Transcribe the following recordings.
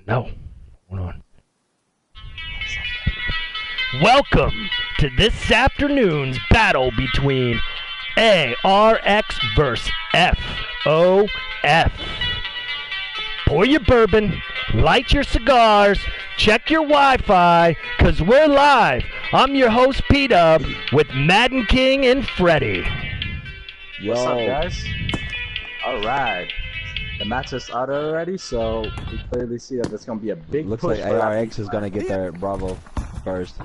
No. Hold on. Welcome to this afternoon's battle between ARX versus FOF. Pour your bourbon, light your cigars, check your Wi-Fi, cause we're live. I'm your host P-Dub with Madden King and Freddy. Yo. What's up, guys? Alright. The match is out already, so we clearly see that there's going to be a big Looks push. Like ARX is going to get their Bravo first.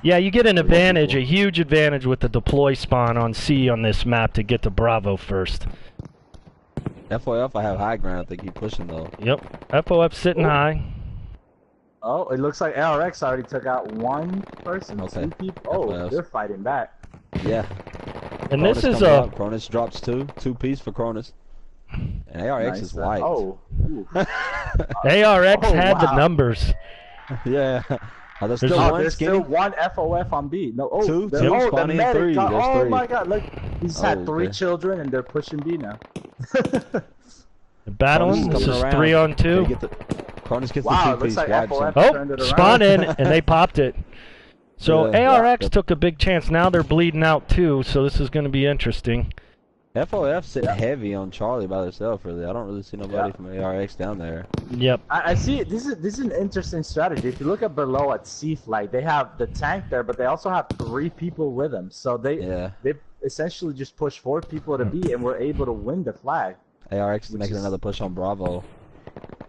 Yeah, you get an advantage, a huge advantage with the deploy spawn on C on this map to get to Bravo first. FOF, I have high ground. I think he's pushing though. Yep, FOF sitting high. Oh, it looks like ARX already took out one person, okay. Two people. Oh, FOF. They're fighting back. Yeah. And Cronus this is a... Cronus drops two piece for Cronus. And ARX is white. Oh. ARX had the numbers. Yeah. Oh, there's still one FOF on B. No, two the medic. Oh my god, look. He's had three children and they're pushing B now. They're battling. This is 3-on-2. Cronus gets the two-piece like white. Spawn in, and they popped it. So ARX took a big chance. Now they're bleeding out too, so this is going to be interesting. FOF sitting heavy on Charlie by themselves, really. I don't really see nobody from ARX down there. Yep. I see it. This is an interesting strategy. If you look at below at C flag, they have the tank there, but they also have 3 people with them. So they essentially just push 4 people to B, and we're able to win the flag. ARX is making another push on Bravo.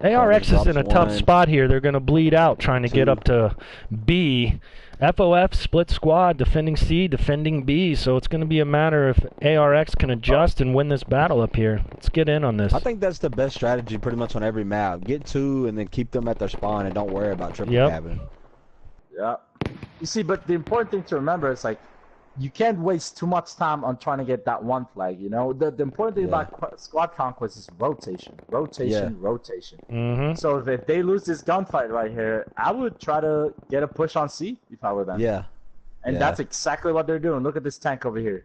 ARX is in a tough spot here. They're going to bleed out trying to get up to B. FOF split squad, defending C, defending B, so it's going to be a matter if ARX can adjust and win this battle up here. Let's get in on this. I think that's the best strategy pretty much on every map. Get 2 and then keep them at their spawn and don't worry about triple cabin. Yeah. You see, but the important thing to remember is, like, you can't waste too much time on trying to get that one flag, you know? The important thing about squad conquest is rotation. Rotation. So if they lose this gunfight right here, I would try to get a push on C if I were them. Yeah. And that's exactly what they're doing. Look at this tank over here.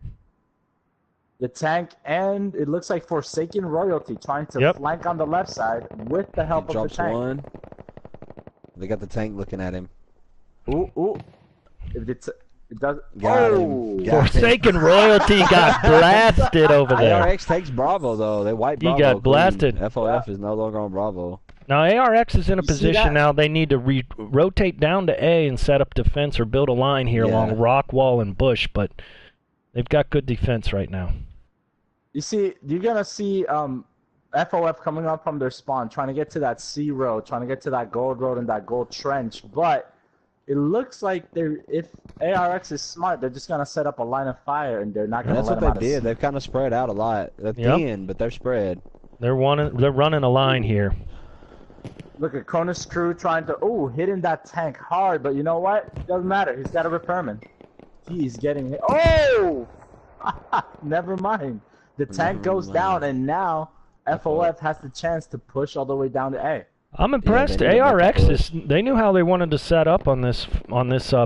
The tank, and it looks like Forsaken Royalty trying to flank on the left side with the help of the tank. One. They got the tank looking at him. Ooh. If it does. Got him. Forsaken Royalty got blasted over there. ARX takes Bravo though. They wipe Bravo. He got blasted. FOF is no longer on Bravo. Now ARX is in a position now. They need to rotate down to A and set up defense or build a line here along rock, wall, and bush. But they've got good defense right now. You see, you're gonna see FOF coming up from their spawn, trying to get to that C road, trying to get to that gold road and that gold trench, but it looks like if ARX is smart, they're just gonna set up a line of fire and they're not gonna. That's what they did. They've kind of spread out a lot. They're thin, but they're spread. They're running a line here. Look at Cronus crew trying to hitting that tank hard, but you know what? It doesn't matter. He's got a repairman. He's getting hit. Oh, never mind. The tank goes down, and now FOF has the chance to push all the way down to A. I'm impressed. ARX they knew how they wanted to set up on this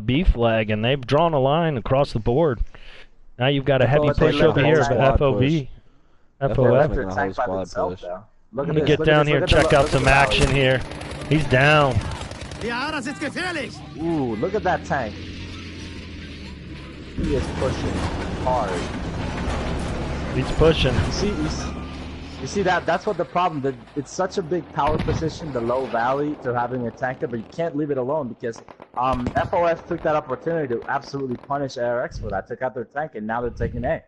B flag, and they've drawn a line across the board. Now you've got a heavy push over here of FOV. FOF. Let me get down here and check out some action here. He's down. Ooh, look at that tank. He is pushing hard. He's pushing. You see that's what the problem. It's such a big power position, the low valley, to having a tanker, but you can't leave it alone because FOF took that opportunity to absolutely punish ARX for that. Took out their tank, and now they're taking A.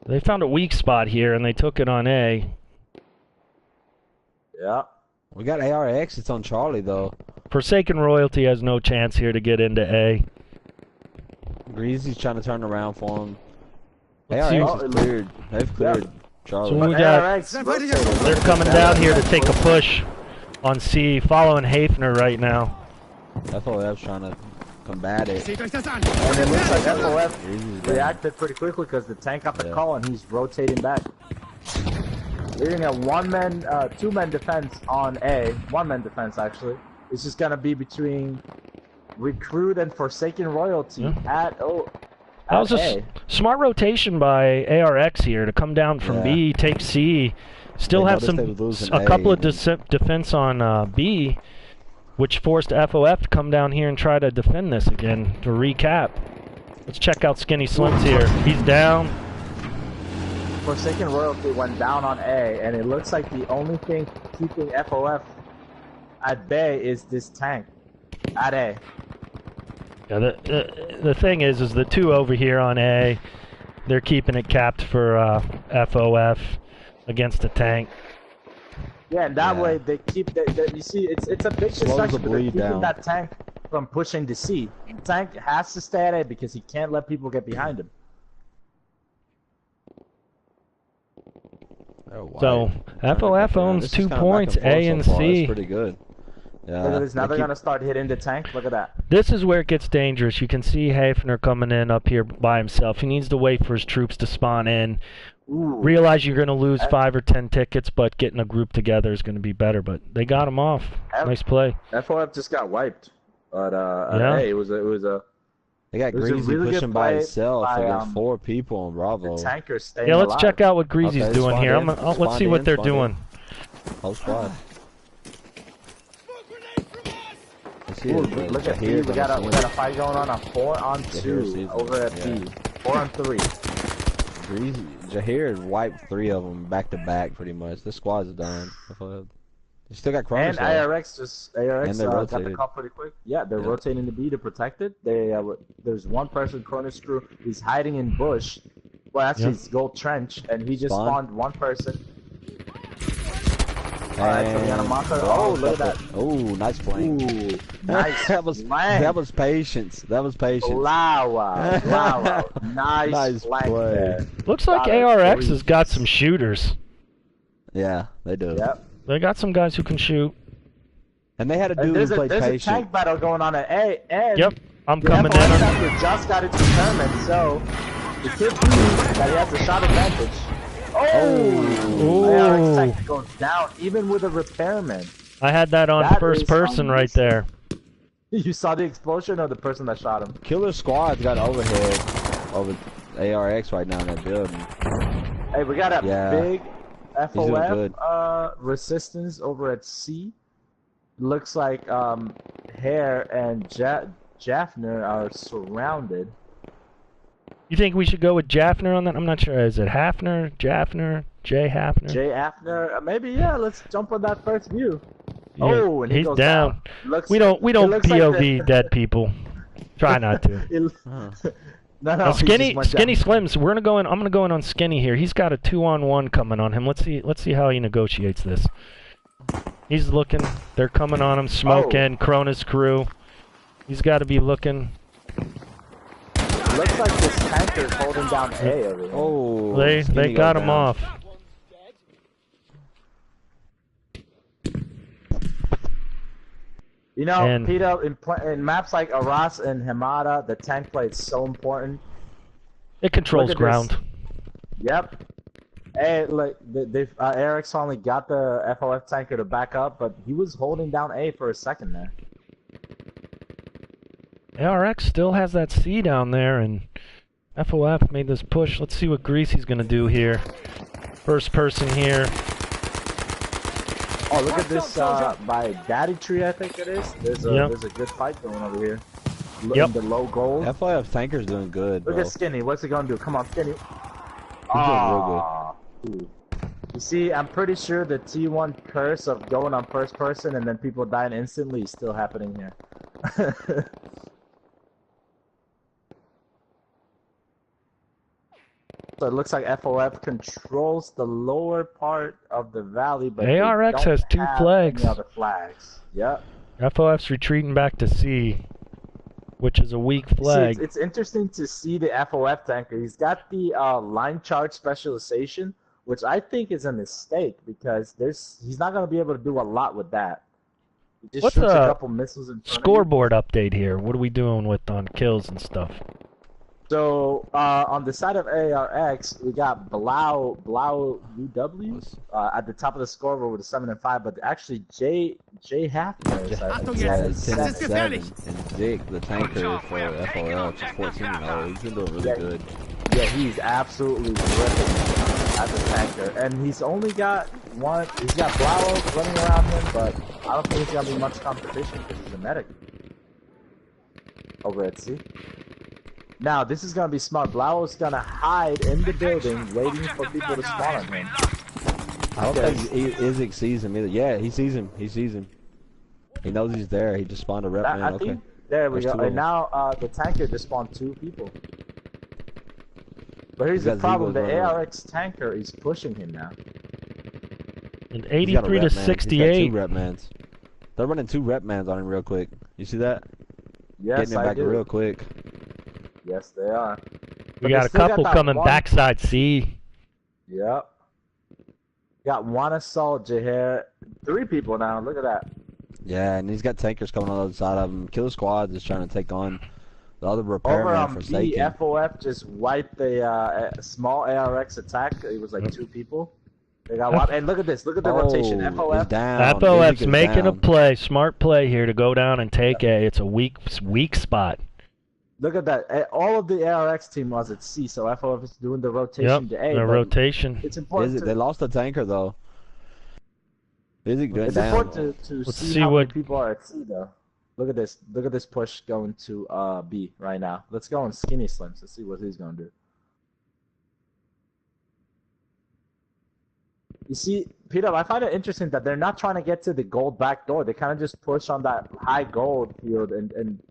They found a weak spot here, and they took it on A. Yeah. We got ARX. It's on Charlie though. Forsaken Royalty has no chance here to get into A. Greasy's trying to turn around for him. ARX is cleared. They've cleared. Charlie. So we got, they're coming down here to take a push on C, following Hafner right now. FOF's trying to combat it. And it looks like FOF reacted pretty quickly because the tank got the call and he's rotating back. Leaving a two-man defense on A. One-man defense, actually. It's just going to be between Recruit and Forsaken Royalty at That was a smart rotation by ARX here to come down from B, take C, still have a couple of defense on B, which forced FOF to come down here and try to defend this again. To recap, let's check out Skinny Slims here. He's down. Forsaken Royalty went down on A, and it looks like the only thing keeping FOF at bay is this tank at A. Yeah, the thing is the two over here on A, they're keeping it capped for FOF against the tank. Yeah, and that way they keep you see, it's a big distraction, but they're keeping that tank from pushing to C. The tank has to stay at A because he can't let people get behind him. Oh, wow. So FOF owns 2 points, A and C. That's pretty good. Yeah. Look at this. Now they're gonna start hitting the tank. Look at that. This is where it gets dangerous. You can see Hafner coming in up here by himself. He needs to wait for his troops to spawn in. Ooh. Realize you're going to lose 5 or 10 tickets, but getting a group together is going to be better. But they got him off. Nice play. FOF just got wiped. But yeah. Hey, it was a. They got Greasy really pushing by himself against 4 people on Bravo. The tanker staying Yeah, let's alive. check out what Greasy's doing here. Let's see what they're doing. Whole squad. Ooh, look at B. We got a fight going on 4-on-2 over at B. 4-on-3. Greasy, Jahir wiped 3 of them back to back pretty much. This squad's done. They still got Cronus. And ARX got the call pretty quick. Yeah, they're rotating the B to protect it. There's one person, Cronus crew, he's hiding in bush. Well, actually, it's Gold Trench, and he just spawned one person. Alright, so we got a monster. Oh, look at that. Oh, nice flank. Ooh, nice. That was patience. That was patience. Wow. Nice flank play. there. Looks like ARX has got some shooters. Yeah, they do. Yep. They got some guys who can shoot. And they had a dude who played patient. There's a tank battle going on at A, and yep, I'm coming in. The just got its repairman, so it could be that he has a shot advantage. Oh! ARX tank goes down, even with a repairman. I had that on first person right there. You saw the explosion or the person that shot him? Killer Squad's got overhead over ARX right now in that building. Hey, we got a big FOF resistance over at C. Looks like Hare and Jaffner are surrounded. You think we should go with Jaffner on that? I'm not sure. Is it Hafner, Jaffner, Jay Hafner? Jay Hafner. Maybe, yeah. Let's jump on that first view. Yeah, oh, and he's down. We don't POV like dead people. Try not to. No, Skinny Slims. We're gonna go in. I'm gonna go in on Skinny here. He's got a 2-on-1 coming on him. Let's see how he negotiates this. He's looking. They're coming on him. Smoking. Cronus crew. He's got to be looking. Looks like this tanker's holding down A over here. Oh, they got him off. You know, Peter, in maps like Aras and Hamada, the tank play is so important. It controls ground. This. Yep. Hey, like ARX finally got the FOF tanker to back up, but he was holding down A for a second there. ARX still has that C down there, and FOF made this push. Let's see what Greasy's gonna do here. First person here. Oh, look at this by Daddy Tree, I think it is. There's a good fight going over here. In the low gold. FOF tanker's doing good, bro. Look at Skinny. What's he gonna do? Come on, Skinny. He's doing real good. You see, I'm pretty sure the T1 curse of going on first person and then people dying instantly is still happening here. So it looks like FOF controls the lower part of the valley, but ARX has 2 flags. Any other flags. Yep. FOF's retreating back to C, which is a weak flag. See, it's interesting to see the FOF tanker. He's got the line charge specialization, which I think is a mistake because he's not going to be able to do a lot with that. He just shoots a couple missiles in front scoreboard update here? What are we doing with on kills and stuff? So on the side of ARX, we got Blau UW at the top of the scoreboard with a 7 and 5, but actually Jay Hafner is at 7. And Dick, the tanker for FOL, is 14-0. He's been doing really good. Yeah, he's absolutely ripping at the tanker, and he's only got one. He's got Blau running around him, but I don't think it's gonna be much competition because he's a medic. Over at C. Now this is gonna be smart. Blau's gonna hide in the building, waiting for people to spawn on him. I don't think Izzy sees him either. Yeah, he sees him. He sees him. He knows he's there. He just spawned a rep man. Okay. There we go. And now the tanker just spawned 2 people. But here's the problem: the ARX tanker is pushing him now. And 83 to 68. He's got 2 rep mans. They're running 2 rep mans on him real quick. You see that? Yes, Getting him back real quick. Yes, they are. We got a couple coming backside C. Yep. Got 1 assault, Jaher. 3 people now. Look at that. Yeah, and he's got tankers coming on the other side of him. Killer Squad is trying to take on the other repairman for B, FOF just wiped the small ARX attack. It was like 2 people. They got wiped. And look at this. Look at the rotation. FOF. Down. FOF's making a play. Smart play here to go down and take A. It's a weak spot. Look at that. All of the ARX team was at C, so FOF is doing the rotation to A. The rotation. It's important. They lost the tanker, though. It's important to see how many people are at C, though. Look at this. Look at this push going to B right now. Let's go on Skinny Slims to see what he's going to do. You see, Peter, I find it interesting that they're not trying to get to the gold back door. They kind of just push on that high gold field and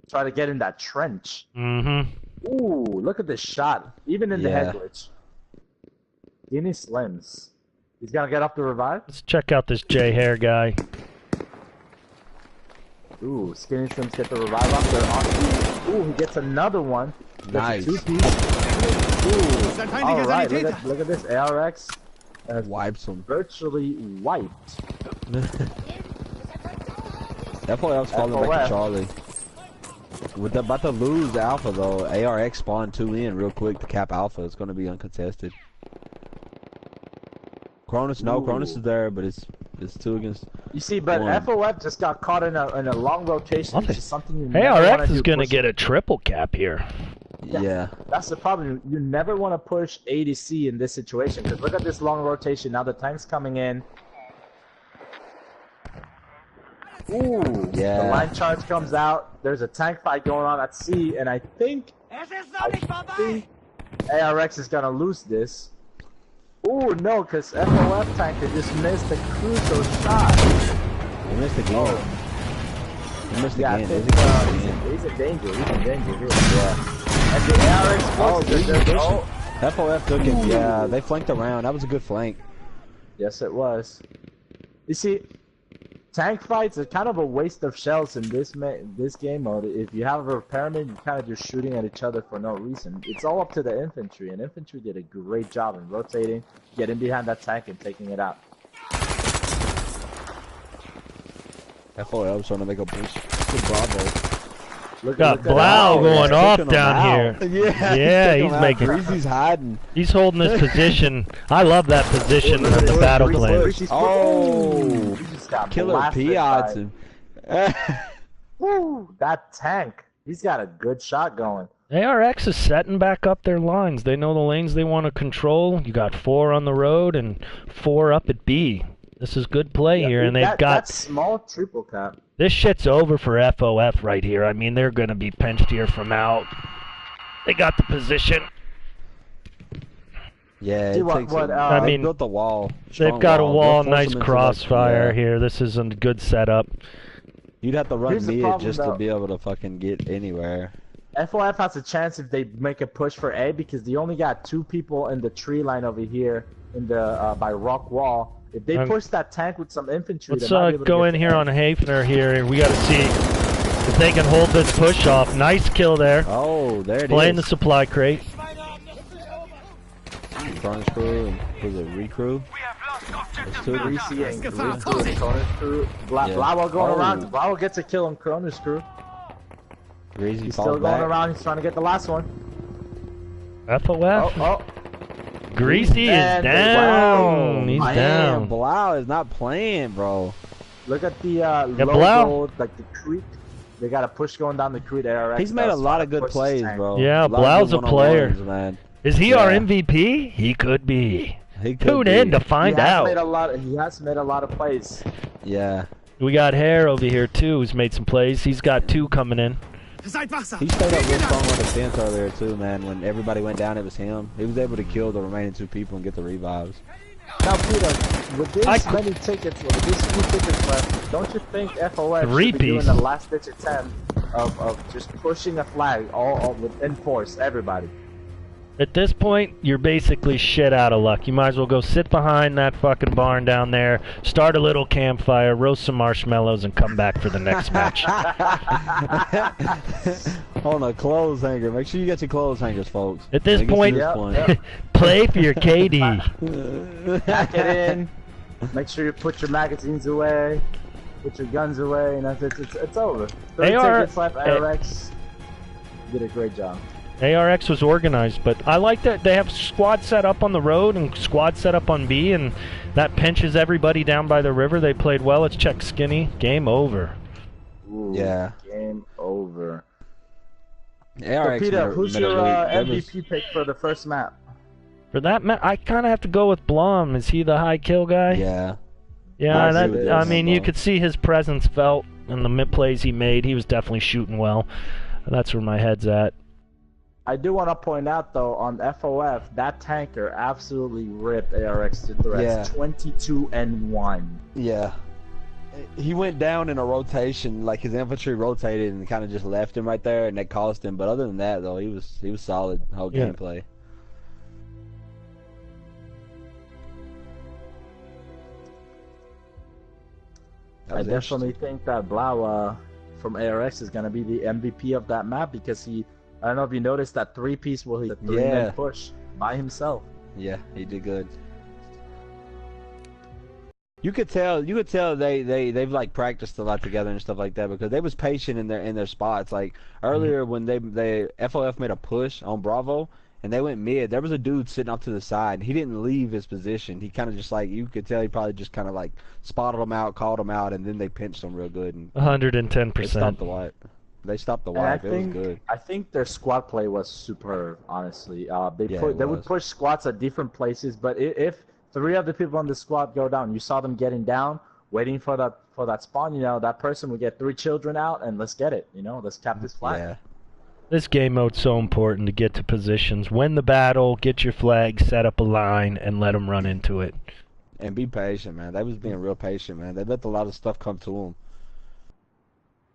try to get in that trench. Mm-hmm. Ooh, look at this shot. Even in the head glitch. Skinny Slims. He's gonna get up the revive. Let's check out this Jaher guy. Ooh, Skinny Slims get the revive up there. Ooh, he gets another one. Nice. 2-piece. Ooh, alright, look at this. ARX wipes him. Virtually wiped. FOF's falling back to Charlie. With about to lose Alpha though, ARX spawned 2 in real quick to cap Alpha. It's gonna be uncontested. Cronus, Cronus is there, but it's 2 against. You see, but 1. FOF just got caught in a long rotation, which is something you never ARX is gonna get a triple cap here. Yeah. That's the problem. You never want to push A to C in this situation, because look at this long rotation. Now the tank's coming in. Ooh, yeah. The line charge comes out. There's a tank fight going on at C, and I think ARX is gonna lose this. Ooh, no, because FOF tanker just missed the crucial shot. He missed the game. He missed the game. He's in danger. He's in danger here. Yeah. And the ARX FOF took it. Yeah, they flanked around. That was a good flank. Yes, it was. You see, tank fights are kind of a waste of shells in this game mode. If you have a repairman, you're kind of just shooting at each other for no reason. It's all up to the infantry, and infantry did a great job in rotating, getting behind that tank, and taking it out. FOF trying to make a push. Good Bravo. Got Blau going off down here. Yeah, he's making. Greasy's hiding. He's holding his position. I love that position in the battle plan. Oh, killer P-odds. Woo, that tank. He's got a good shot going. ARX is setting back up their lines. They know the lanes they want to control. You got 4 on the road and 4 up at B. This is good play here, and they've got that small triple cap. This shit's over for FOF right here. I mean, they're going to be pinched here from out. They got the position. Yeah, I mean, built the wall. They've got a wall, nice crossfire here. This is a good setup. You'd have to run mid just to be able to fucking get anywhere. FOF has a chance if they make a push for A, because they only got 2 people in the tree line over here in the by rock wall. If they push that tank with some infantry, let's go in here on Hafner here. We got to see if they can hold this push off. Nice kill there. Oh, there it is. Playing the supply crate. Cronus crew and was it recrew? It's 2 Greasy and Cronus crew. Blau going around. Blau gets a kill on Cronus crew. He's still going around. He's trying to get the last one. FOF. Greasy is down. He's down. Blau is not playing, bro. Look at the logo, like the creek. They got a push going down the creek. ARX. He's made a lot of good plays, bro. Yeah, Blau's a player. Man. Is he our MVP? He could be. Tune in to find out. He has made a lot of plays. Yeah. We got Hare over here too, who's made some plays. He's got 2 coming in. He stayed up real strong on the fence earlier too, man. When everybody went down, it was him. He was able to kill the remaining 2 people and get the revives. Now, Peter, with this many tickets, with these few tickets left, don't you think FOF should be doing the last-ditch attempt of just pushing a flag all within force, everybody? At this point, you're basically shit out of luck. You might as well go sit behind that fucking barn down there, start a little campfire, roast some marshmallows, and come back for the next match. On a clothes hanger. Make sure you get your clothes hangers, folks. At this point, play for your KD. Pack it in. Make sure you put your magazines away. Put your guns away, and it's over. 30 tickets left, ARX. You did a great job. ARX was organized, but I like that they have squad set up on the road and squad set up on B, and that pinches everybody down by the river. They played well. Let's check Skinny. Game over. Ooh, yeah. Game over. ARX so Peter, who's your MVP pick for the first map? For that map, I kind of have to go with Blum. Is he the high kill guy? Yeah. Yeah, I mean, you could see his presence felt in the mid plays he made. He was definitely shooting well. That's where my head's at. I do want to point out, though, on FOF, that tanker absolutely ripped ARX to threats. 22-1. Yeah. He went down in a rotation, like his infantry rotated and kind of just left him right there, and that cost him. But other than that, though, he was solid whole gameplay. I definitely think that Blau from ARX is going to be the MVP of that map because I don't know if you noticed that 3-piece will hit the 3-man push by himself. Yeah, he did good. You could tell they've like practiced a lot together and stuff like that because they was patient in their spots. Like earlier when they FOF made a push on Bravo and they went mid, there was a dude sitting off to the side. He didn't leave his position. He kind of just like, you could tell he probably just kind of like spotted him out, called him out, and then they pinched him real good. And 110%. They stopped the wipe. They stopped the wipe. It was good. I think their squad play was superb, honestly. They would push squads at different places, but if 3 of the people on the squad go down, you saw them getting down, waiting for that spawn, you know, that person would get 3 children out, and let's get it, you know, let's cap this flag. Yeah. This game mode's so important to get to positions. Win the battle, get your flag, set up a line, and let them run into it. And be patient, man. They was being real patient, man. They let a lot of stuff come to them.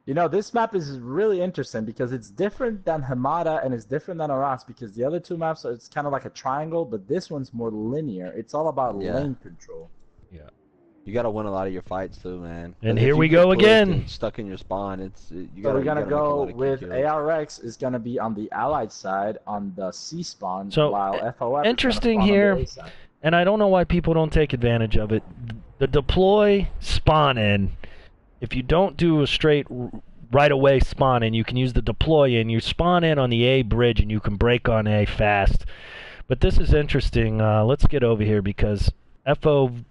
You know, this map is really interesting because it's different than Hamada and it's different than Aras because the other 2 maps, it's kind of like a triangle, but this one's more linear. It's all about lane control. Yeah. You got to win a lot of your fights too, man. And here we go again. Stuck in your spawn. So we're going to go with ARX is going to be on the Allied side on the C spawn, while FOF interesting is here, on the A side. And I don't know why people don't take advantage of it. The deploy spawn in, if you don't do a straight right away spawn in, you can use the deploy in. You spawn in on the A bridge and you can break on A fast. But this is interesting. Let's get over here because FOF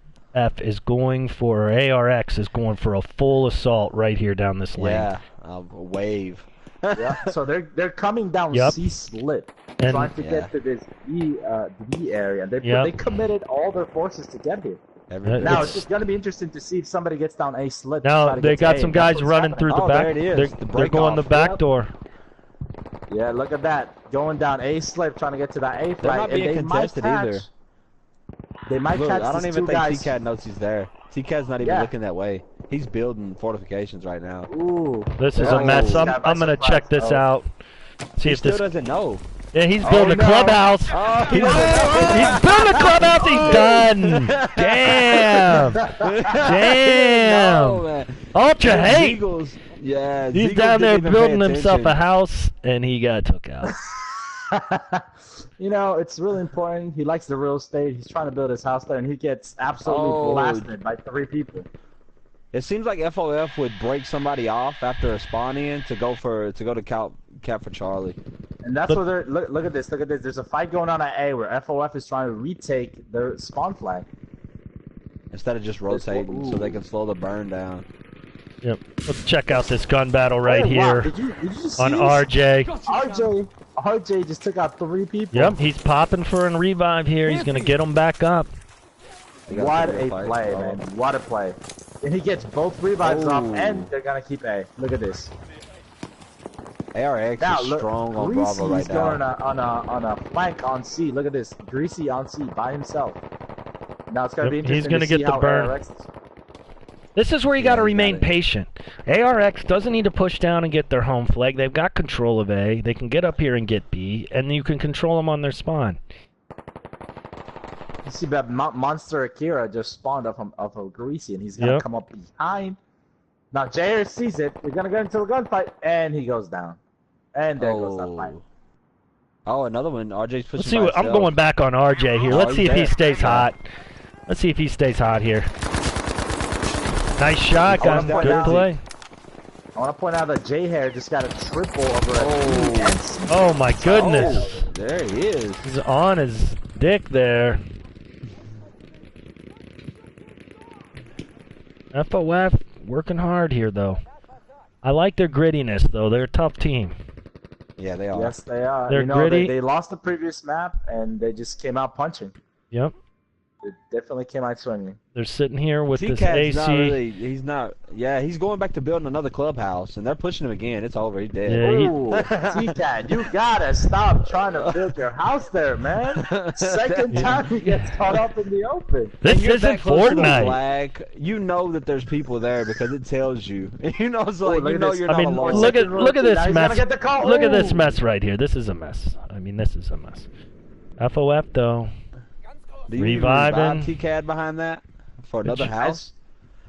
is going for, or ARX is going for a full assault right here down this lane. Yeah, a wave. Yeah, so they're coming down C split, trying to get to this B area. They committed all their forces to get here. Now it's just gonna be interesting to see if somebody gets down A split. Now they got some guys running through the back. There it is. They're going the back door. Yeah, look at that, going down A slip, trying to get to that A flag. They're not being contested either. They might catch I don't even think TCAD knows he's there. TCAD's not even looking that way. He's building fortifications right now. Ooh, this is a mess. I'm gonna check this out. See if this still doesn't know. Yeah, he's building a clubhouse. He's building a clubhouse. He's done. Damn. Damn. No, Ultra hate. Yeah, he's down there building himself a house, and he got took out. You know, it's really important. He likes the real estate. He's trying to build his house there, and he gets absolutely blasted by 3 people. It seems like FOF would break somebody off after a spawn in to go to cap for Charlie. And that's what they're look at this. Look at this. There's a fight going on at A where FOF is trying to retake their spawn flag. Instead of just rotating so they can slow the burn down. Yep. Let's check out this gun battle right here did you see on this? RJ. RJ just took out 3 people. Yep, he's popping for a revive here. He's going to get them back up. They got What some a real fight. play, man. What a play. And he gets both revives off, Oh. and they're gonna keep A. Look at this. ARX Now, is look, strong on Bravo Greasy's right going now. on a flank on C. Look at this. Greasy on C by himself. Now it's gonna be Yep, interesting he's gonna to get see the how burn. ARX is. This is where you Yeah, got to you remain gotta- patient. ARX doesn't need to push down and get their home flag. They've got control of A. They can get up here and get B, and you can control them on their spawn. You see that Monster Akira just spawned off of Greasy, and he's gonna Yep. come up behind. Now Jair sees it. We're gonna get into a gunfight, and he goes down. And there goes that fight. Oh, another one. RJ's pushing Let's see by what I'm himself. going back on RJ here. Oh, Let's see he's if he there. stays Yeah. hot. Let's see if he stays hot here. Nice shot, Oh, gun. point Good out. play. I want to point out that J Hair just got a triple over at Oh. B and C. Oh my goodness. Oh, there he is. He's on his dick there. FOF working hard here though. I like their grittiness though. They're a tough team. Yeah, they are. Yes, they are. They're you know, gritty. They lost the previous map, and they just came out punching. Yep. They definitely came out swinging. They're sitting here with this T-Cat's AC. not really, he's not, yeah, he's going back to building another clubhouse, and they're pushing him again. It's over. He's dead. Yeah, he- Ooh, T-Cat, you gotta stop trying to build your house there, man. Second time he gets caught up in the open. This When you're isn't that close to the Fortnite. flag, you know that there's people there because it tells you. You know, it's like, look you at know this. you're I not mean, alone. look at Now this he's mess. gonna get the call. Look at this Ooh. mess right here. This is a mess. I mean, this is a mess. FOF though. Do you Reviving. revive T-Cad behind that for another house?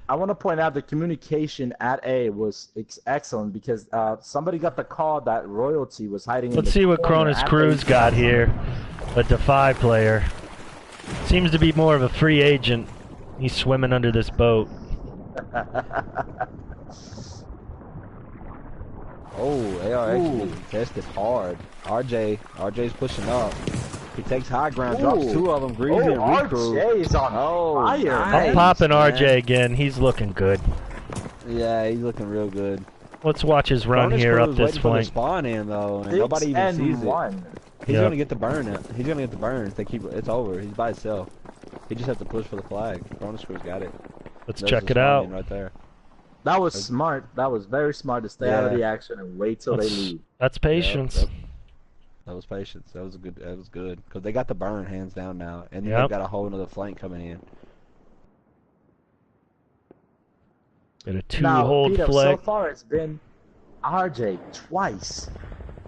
I want to point out the communication at A was excellent because somebody got the call that Royalty was hiding in Let's the see what corner Cronus at Cruz A. got here. A Defy player. Seems to be more of a free agent. He's swimming under this boat. Oh, ARX Ooh. is getting tested hard. RJ's pushing up. He takes high ground, drops Ooh. two of them, Greasy and Recruit. RJ is on Oh, fire. nice. I'm popping man. RJ again. He's looking good. Yeah, he's looking real good. Let's watch his run Cronus here Cruz up this waiting for the flank. spawn in though, and 6 nobody even and sees it. 1. He's Yep. gonna get the burn. He's gonna get the burn. If they keep, it's over. He's by himself. He just has to push for the flag. Cronus Cruz got it. Let's There's check the it spawn out. in right there. That was smart. That was very smart to stay out of Yeah. the action and wait till they That's, leave. that's patience. Yep. That was patience. That was a good. That was good because they got the burn hands down now, and then Yep. they've got a whole another flank coming in. Got a Now, two-hold Peter, so flag. far it's been RJ twice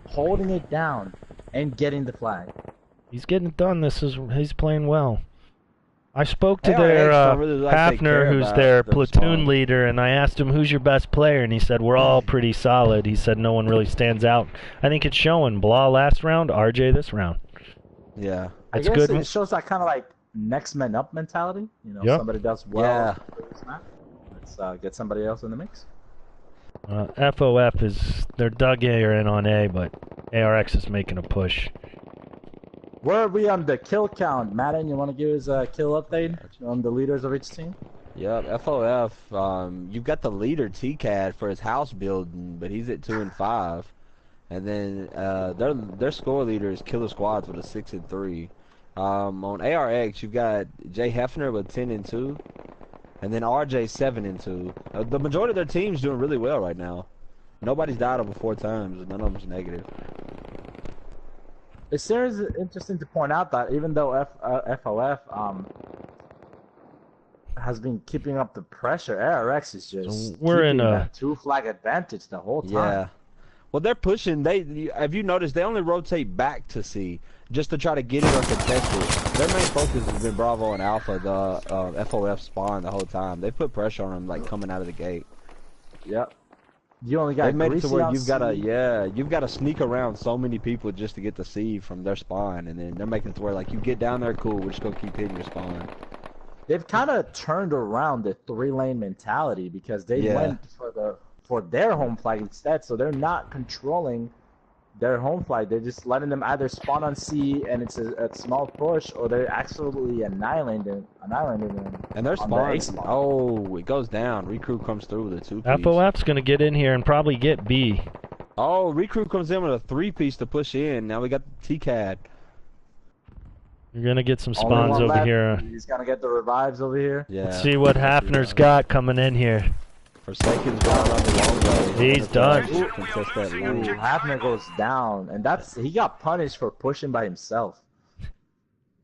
holding it down and getting the flag. He's getting it done. He's playing well. I spoke to ARX their don't really like they Hafner, care who's about their their platoon spawn. leader, and I asked him, who's your best player? And he said, we're all pretty solid. He said, no one really stands out. I think it's showing. Blah last round, RJ this round. Yeah. That's I guess good. it shows that kind of like next man up mentality. You know, Yep. somebody does well. Yeah. for this map. Let's get somebody else in the mix. FOF they're dug here in on A, but ARX is making a push. Where are we on the kill count? Madden, you want to give us a kill update on the leaders of each team? Yep. FOF. You've got the leader T-Cad for his house building, but he's at 2 and 5, and then their score leader is Killer Squads with a 6 and 3. On ARX, you've got Jay Hefner with 10 and 2. And then RJ 7 and 2. The majority of their team's doing really well right now. Nobody's died over 4 times, and none of them's negative. It's seriously interesting to point out that even though FOF has been keeping up the pressure, ARX is just We're in keeping a- that 2-flag advantage the whole time. Yeah. Well, they're pushing. Have you noticed they only rotate back to C just to try to get it uncontested. Their main focus has been Bravo and Alpha, the FOF spawn the whole time. They put pressure on them like coming out of the gate. Yep. You only got They made it to Greasy where on you've got to C. you've got to sneak around so many people just to get the C from their spawn, and then they're making it to where like you get down there, cool, we're just gonna keep hitting your spawn. They've kind of turned around the 3-lane mentality because they Yeah. went for their home flag instead. So they're not controlling their home flag. They're just letting them either spawn on C and it's a small push, or they're absolutely annihilating them. And their On the A spawn, spawn. oh, it goes down. Recruit comes through with a 2-piece. FOF's gonna get in here and probably get B. Oh, Recruit comes in with a 3-piece to push in. Now we got T-Cad. You're gonna get some Only spawns one over left. here. He's gonna get the revives over here. Yeah. Let's see what Hafner's got coming in here. Forsaken's going on the long way. He's done. Contest that Ooh, lane. Hafner goes down, and he got punished for pushing by himself.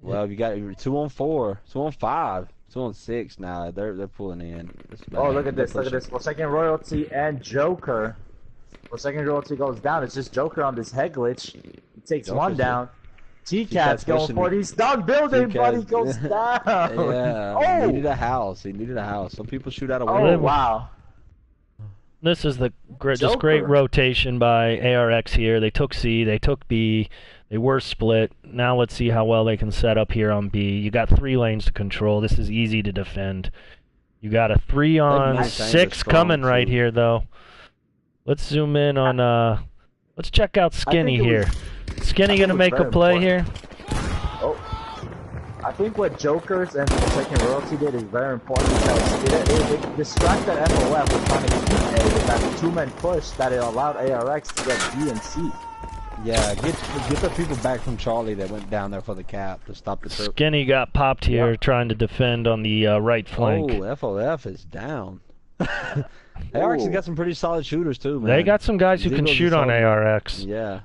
Well, you got 2 on 4, 2 on 5, 2 on 6 now. They're pulling in. Oh, look at this! Look at this! Forsaken Royalty and Joker. Forsaken Royalty goes down. It's just Joker on this head glitch. He takes Joker's one down. T-Cat's T-Cat's going pushing for it. it. He's done building, but he T-Cat- goes down. Yeah, Oh! he needed a house. He needed a house. Some people shoot out a Oh, window. wow. This is the just Joker. great rotation by ARX here. They took C, they took B, they were split. Now let's see how well they can set up here on B. You got 3 lanes to control. This is easy to defend. You got a 3 on nice 6 angles strong, coming right too. here, though. Let's zoom in on. Let's check out Skinny think it here. was- Skinny I think gonna it was make a very play important. here. Oh. I think what Jokers and Forsaken Royalty did is very important because it distracted FOF from trying to keep A with that 2-man push that it allowed ARX to get B and C. Yeah, get the people back from Charlie that went down there for the cap to stop the trip. Skinny got popped here Yeah. trying to defend on the right flank. Oh, FOF is down. ARX has got some pretty solid shooters too, man. They got some guys who can Ziggles shoot is on solid. ARX. Yeah.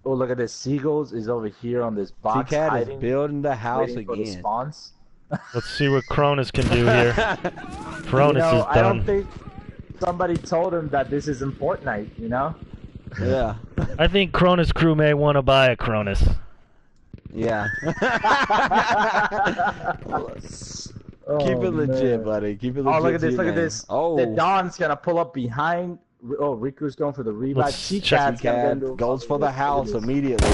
Oh, look at this. Seagulls is over here on this box T-Cat is hiding, building the house waiting for the again. spawns. Let's see what Cronus can do here. Cronus You know, is I don't done. think somebody told him that this isn't Fortnite, you know? Yeah. I think Cronus crew may want to buy a Cronus. Yeah. Oh, Keep it legit, man. buddy. Keep it legit. Oh, look at this, look at T-Man. this. Oh, The Don's gonna pull up behind. Oh, Riku's going for the revive. Let's T-Cat's check gonna get T-Cat into goes for the Look at house this. immediately.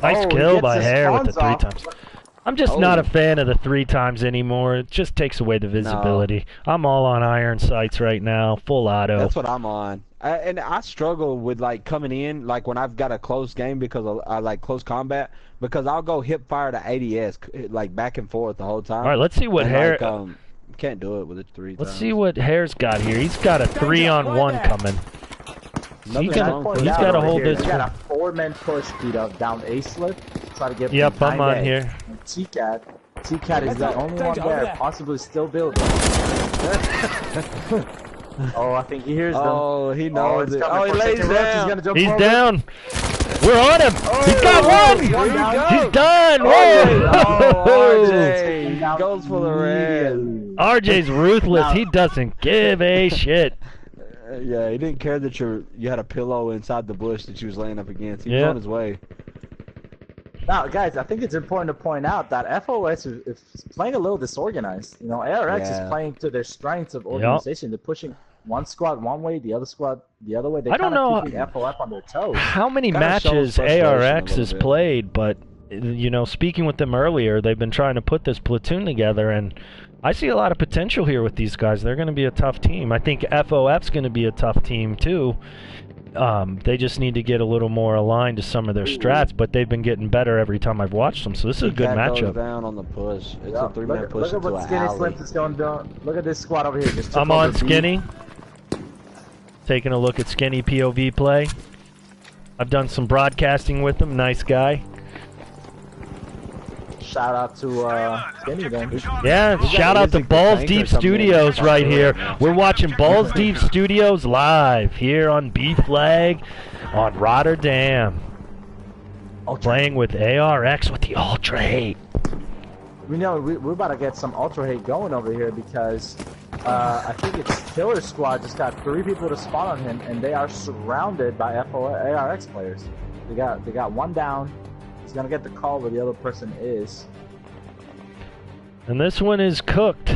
Nice Oh, he kill gets by his Hare with the spawns 3 off. times. I'm just Oh. not a fan of the 3 times anymore. It just takes away the visibility. I'm all on iron sights right now, full auto. That's what I'm on. And I struggle with like coming in like when I've got a close game because I like close combat because I'll go hip fire to ADS like back and forth the whole time. All right, let's see what And, Hare. like, can't do it with it 3 Let's times. see what Hare's got here. He's got a 3-on-1 coming. Nothing He Yeah, can- wrong point for he's out that. gotta over hold here, this You got one. a 4-man push beat up down A slip. Try to get Yep, behind I'm on A. here. And T-Cat. T-Cat is the only one there, possibly still building. Oh, I think he hears them. Oh, he Oh, knows it's it. coming Oh, he for lays Forsaken Royalty. He's down. gonna jump He's over. down. We're on him. He's got one. One down. He's done. Oh, Whoa. RJ goes for the red. RJ's ruthless. Now- He doesn't give a shit. Yeah, he didn't care that you had a pillow inside the bush that you was laying up against. He was Yeah. on his way. Now, guys, I think it's important to point out that FOS is playing a little disorganized. You know, ARX Yeah. is playing to their strengths of organization. They're pushing one squad one way, the other squad the other way. They're I don't kinda know- keeping FOF on their toes. How many Kinda shows matches frustration a ARX little has bit. played, but you know, speaking with them earlier, they've been trying to put this platoon together, and I see a lot of potential here with these guys. They're going to be a tough team. I think FOF's going to be a tough team too. They just need to get a little more aligned to some of their strats, but they've been getting better every time I've watched them. So this is a good Cat goes matchup. down on the push. It's Yeah, a 3-man push look at into what a Skinny alley. Slims is going down. Look at this squad over here. Just took I'm on over B. Skinny. Taking a look at Skinny POV play. I've done some broadcasting with him. Nice guy. Shout out to Skinny then. Yeah, shout out to Isaac the Balls Tanker Deep coming in. Studios right here. We're watching Balls Deep Studios live here on B Flag on Rotterdam. Playing with ARX with the Ultra Hate. We know we're about to get some ultra hate going over here because I think it's Killer Squad just got 3 people to spawn on him, and they are surrounded by ARX players. They got one down. He's gonna get the call where the other person is. And this one is cooked.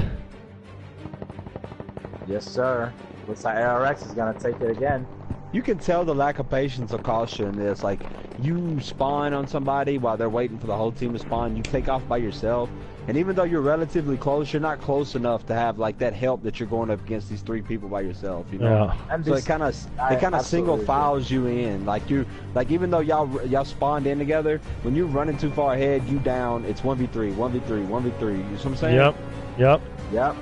Yes, sir. Looks like ARX is gonna take it again. You can tell the lack of patience or caution in this. Like, you spawn on somebody while they're waiting for the whole team to spawn. You take off by yourself. And even though you're relatively close, you're not close enough to have, like, that help that you're going up against these 3 people by yourself, you know? Yeah. And So this- it kind of absolutely single agree. files you in. Like even though y'all spawned in together, when you're running too far ahead, you down. It's 1v3, 1v3, 1v3. You know what I'm saying? Yep. Yep. Yep.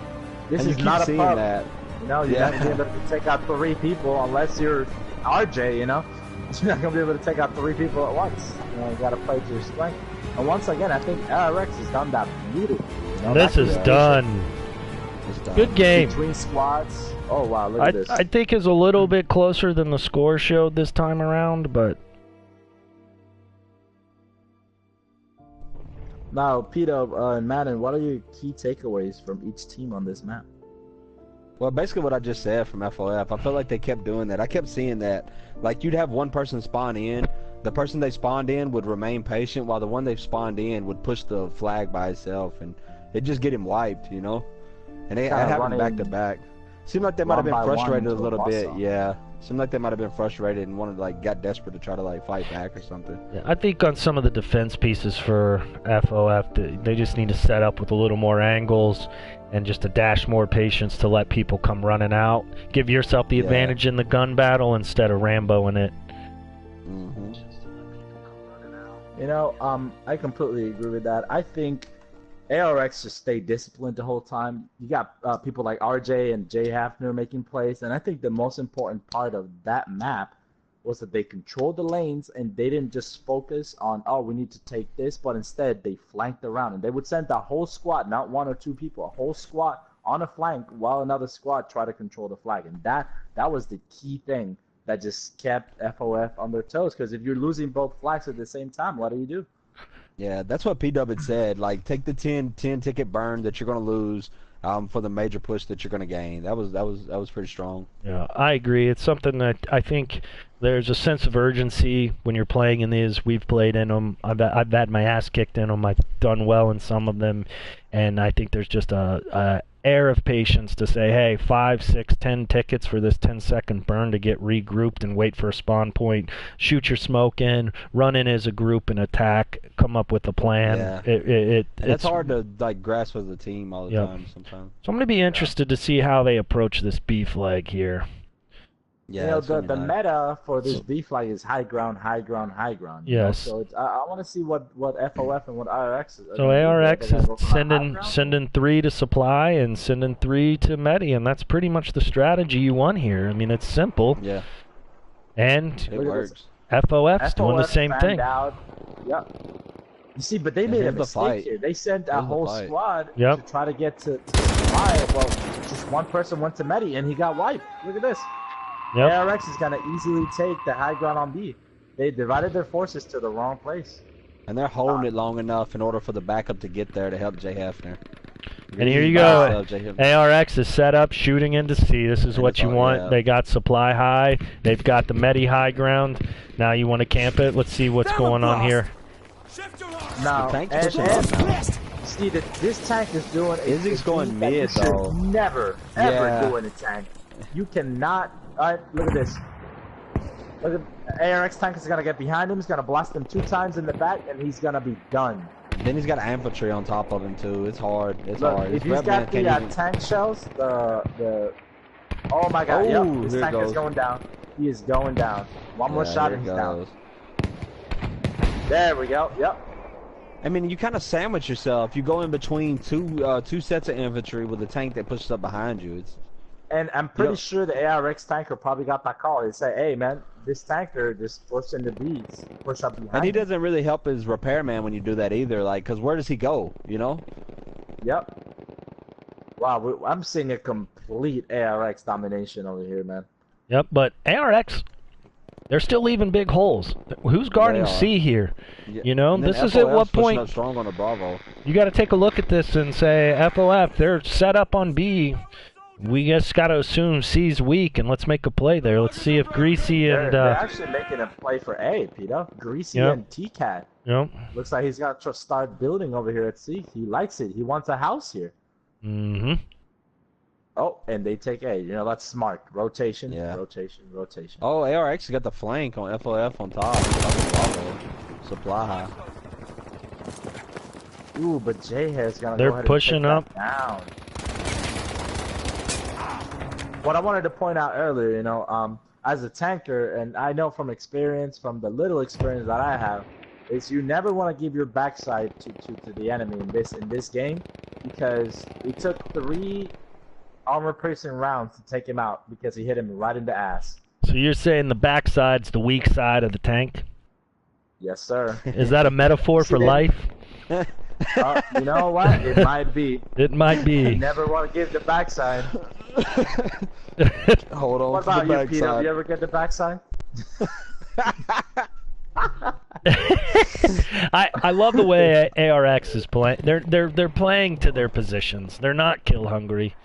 This And you is keep not a seeing pub. that. You know, you're Yeah. not gonna be able to take out 3 people unless you're RJ. You know, you're not gonna be able to take out 3 people at once. You know, you gotta play to your strength. And once again, I think RX has done that beautifully. You know, This that is communication done. It's done. Good game. between squads. Oh wow, look at this. I think is a little bit closer than the score showed this time around, but Now, Peter and Madden, what are your key takeaways from each team on this map? Well, basically what I just said from FOF, I felt like they kept doing that. I kept seeing that. Like, you'd have one person spawn in, the person they spawned in would remain patient, while the one they spawned in would push the flag by itself, and it'd just get him wiped, you know? And it happened back to back. Seemed like they might have been frustrated a little bit, yeah. Seemed like they might have been frustrated and wanted, like, got desperate to try to, like, fight back or something. yeah, I think on some of the defense pieces for FOF, they just need to set up with a little more angles and just a dash more patience to let people come running out. Give yourself the advantage in the gun battle instead of Ramboing it. Mm-hmm. You know, I completely agree with that. I think ARX just stayed disciplined the whole time. You got people like RJ and Jay Hafner making plays, and I think the most important part of that map was that they controlled the lanes and they didn't just focus on, oh, we need to take this, but instead they flanked around and they would send the whole squad, not one or two people, a whole squad on a flank while another squad tried to control the flag. And that was the key thing that just kept FOF on their toes, because if you're losing both flags at the same time, what do you do? Yeah, that's what P-Dub had said. Like, take the 10 ticket burn that you're going to lose for the major push that you're going to gain. That was pretty strong. Yeah, I agree. It's something that I think there's a sense of urgency when you're playing in these. We've played in them. I've had my ass kicked in them. I've done well in some of them, and I think there's just a air of patience to say, hey, 5, 6, 10 tickets for this 10-second burn to get regrouped and wait for a spawn point, shoot your smoke in, run in as a group and attack, come up with a plan. Yeah. It's hard to like grasp as a team all the time sometimes. So I'm going to be interested to see how they approach this B flag here. Yeah, you know, the meta for this B flag is high ground, high ground, high ground. Yes. Know? So I want to see what FOF and what ARX is. So ARX is sending 3 to supply and sending 3 to Medi, and that's pretty much the strategy you want here. I mean, it's simple. Yeah. And it works. FOF's doing the same thing. Yep. You see, but they made a mistake here. They sent a whole squad to try to get to supply. Well, just one person went to Medi, and he got wiped. Look at this. Yep. ARX is going to easily take the high ground on B. They divided their forces to the wrong place. And they're holding it long enough in order for the backup to get there to help Jay Hafner. And here you go. ARX is set up, shooting into C. This is what you want. Yeah. They got supply high. They've got the Medi high ground. Now you want to camp it. Let's see what's going on here. Now, see that this tank is doing. Izzy's going mid though. Never, ever do in a tank. You cannot. All right, look at this. Look at ARX tank is gonna get behind him. He's gonna blast him 2 times in the back, and he's gonna be done. Then he's got infantry on top of him too. It's hard. It's hard. If he's got the tank shells, the oh my god, this tank is going down. He is going down. One more shot and he's down. There we go. Yep. I mean, you kind of sandwich yourself. You go in between two sets of infantry with a tank that pushes up behind you. And I'm pretty sure the ARX tanker probably got that call. They say, hey, man, this tanker just pushing the Bs, push up behind. And he doesn't really help his repairman when you do that either, like, because where does he go, you know? Yep. Wow, I'm seeing a complete ARX domination over here, man. Yep, but ARX, they're still leaving big holes. Who's guarding C here? Yeah. You know, this is at what point up strong on the Bravo. You got to take a look at this and say, FOF, they're set up on B. We just got to assume C's weak, and let's make a play there. Let's see if Greasy and... They're actually making a play for A, Peter. Greasy and T-Cat. Yep. Looks like he's got to start building over here at C. He likes it. He wants a house here. Mm-hmm. Oh, and they take A. You know, that's smart. Rotation, rotation, rotation. Oh, ARX got the flank on FOF on top. Supply high. Ooh, but Jay has gonna They're go ahead pushing and up. Down. What I wanted to point out earlier, you know, as a tanker, and I know from experience, from the little experience that I have, is you never want to give your backside to the enemy in this game, because it took 3 armor-piercing rounds to take him out because he hit him right in the ass. So you're saying the backside's the weak side of the tank? Yes, sir. Is that a metaphor for See, life? You know what? It might be. It might You be. never want to give the backside. Hold on. What to the about you, Peter? backside. You ever get the backside? I love the way ARX is playing. They're playing to their positions. They're not kill hungry.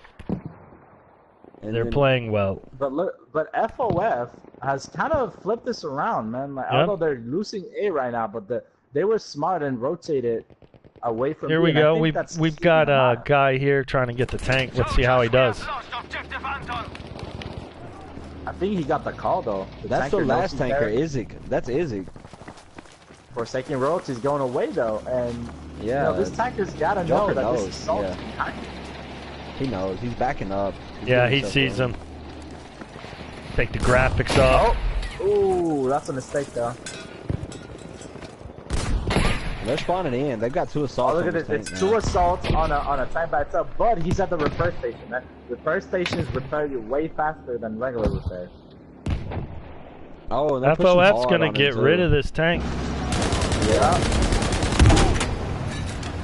And They're then- playing well. But look, but FOF has kind of flipped this around, man. Like, Yep. although they're losing A right now, but they were smart and rotated away from. Here B, we and I go. think We've that's we've keeping got them a alive. guy here trying to get the tank. Let's see how he does. I think he got the call though. That's tanker the knows last he's tanker, there. Izzy. That's Izzy. Forsaken Royalty is going away though, and Yeah. this tanker's gotta Joker know that knows, this is Salt. yeah. He knows. He's backing up. He's Yeah, getting he himself sees in. him. Take the graphics off. Oh, ooh, that's a mistake though. They're spawning in. They've got 2 Oh, assaults. look on at this this. It's tank 2 now. assaults on a tank by itself, but he's at the repair station. Man. Repair stations repair you way faster than regular repair. Oh, and they're pushing FOF's hard gonna on get him, rid too. of this tank. Yeah.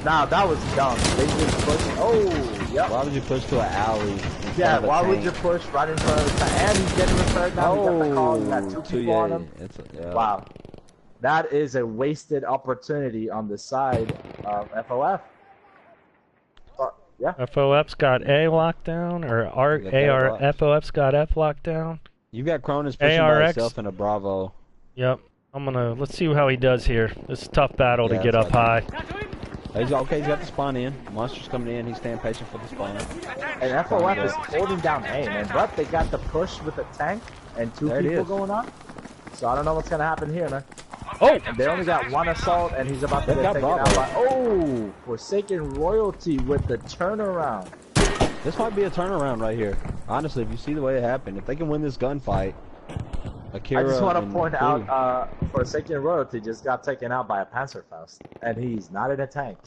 Nah, that was dumb. They just pushed. Oh, yep. Why would you push to an alley? in front Yeah, of a why would tank? you push right in front of the tank? And he's getting repaired now. He got the call. He got 2 too people on yay. him. Yeah. Wow. That is a wasted opportunity on the side of FOF. But, yeah. FOF's got A lockdown, or They got AR locked. FOF's got F lockdown. You got Cronus pushing by ARX. himself in a Bravo. Yep. Let's see how he does here. This is a tough battle to Yeah, get that's up high. He's okay. He's got the spawn in. Monster's coming in. He's staying patient for the spawn. And FOF is holding down A, man. But they got the push with the tank and 2 There it people is. going on. So I don't know what's going to happen here, man. Oh! And they only got 1 assault, and he's about to They get got taken out Bravo. by... Oh! Forsaken Royalty with the turnaround. This might be a turnaround right here. Honestly, if you see the way it happened, if they can win this gunfight, Akira I just want to and point Crew- out, Forsaken Royalty just got taken out by a Panzerfaust, and he's not in a tank.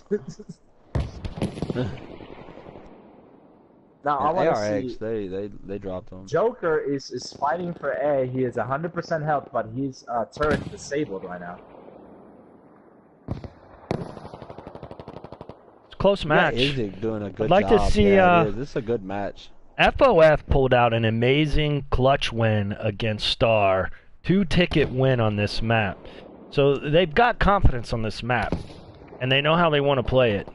Now I and want to ARX, see. they dropped them. Joker is fighting for A. He is 100% health, but his turret disabled right now. It's a close match. Izzy doing a good I'd like to job. see, Yeah, it is. This is a good match. FOF pulled out an amazing clutch win against Star. 2-ticket win on this map. So they've got confidence on this map. And they know how they want to play it.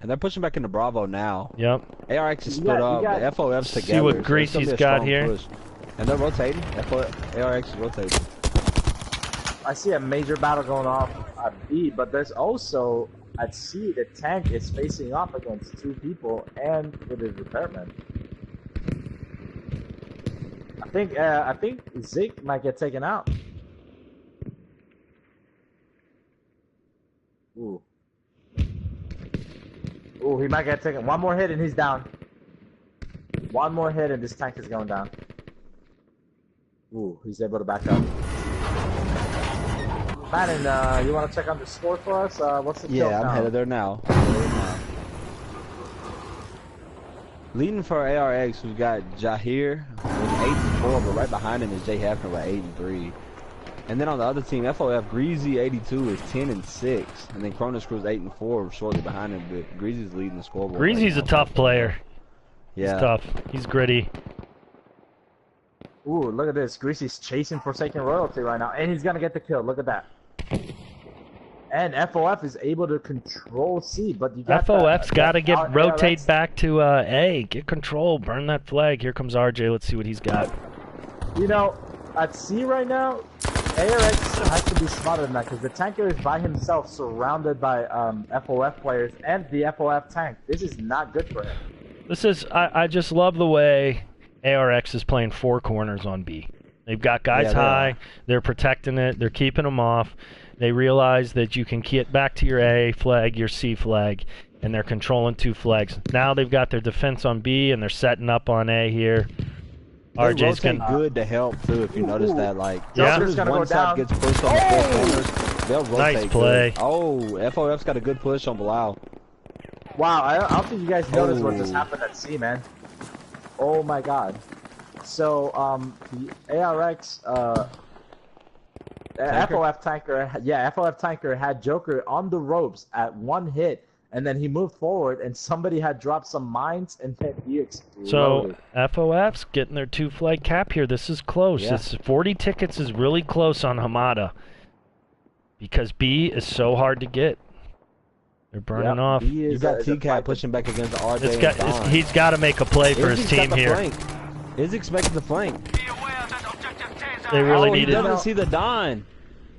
And they're pushing back into Bravo now. Yep. ARX is You split got- up. you got- The FOF's See together. what so it's Greasy's gonna be a got strong here. push. And they're rotating. ARX is rotating. I see a major battle going off at B, but there's also at C the tank is facing off against 2 people and with his repairman. I think Zeke might get taken out. Ooh. Ooh, he might get taken. 1 more hit and he's down. 1 more hit and this tank is going down. Ooh, he's able to back up. Madden, you want to check on the score for us? What's the kill Yeah, I'm count? headed there now. Leading for ARX, we've got Jahir with 8-4, but right behind him is Jay Hefner with 8-3. And then on the other team, FOF Greasy 82 is 10-6, and then Cronus Crew's 8-4 shortly behind him. But Greasy's leading the scoreboard. Greasy's a right now. tough player. Yeah. He's tough. He's gritty. Ooh, look at this. Greasy's chasing Forsaken Royalty right now, and he's gonna get the kill. Look at that. And FOF is able to control C, but you got FOF's got to ARX rotate back to A. Get control. Burn that flag. Here comes RJ. Let's see what he's got. You know, at C right now, ARX has to be smarter than that because the tanker is by himself, surrounded by FOF players and the FOF tank. This is not good for him. This is. I just love the way ARX is playing 4 corners on B. They've got guys Yeah, they high. are. They're protecting it. They're keeping them off. They realize that you can get back to your A flag, your C flag, and they're controlling 2 flags. Now they've got their defense on B, and they're setting up on A here. They RJ's rotate gonna. good to help too. If you notice that, like Yeah. as soon Joker's as gonna one go side down. gets pushed on the 4 corners, they'll rotate. Nice play. Good. Oh, FOF's got a good push on Bilal. Wow, I don't think you guys noticed what just Oh. happened at C, man. Oh my god. So, the ARX, FOF Tanker, yeah, FOF Tanker had Joker on the ropes at one hit, and then he moved forward, and somebody had dropped some mines, and then he exploded. So FOF's getting their 2-flight cap here. This is close. Yeah. It's 40 tickets is really close on Hamada because B is so hard to get. They're burning Yep, off. he is You got a TCAT fight- pushing back against RJ and Don. He's got to make a play for his Izzy's got team the here. flank. Is expecting the flank. They really Oh, he need it. doesn't see the Don.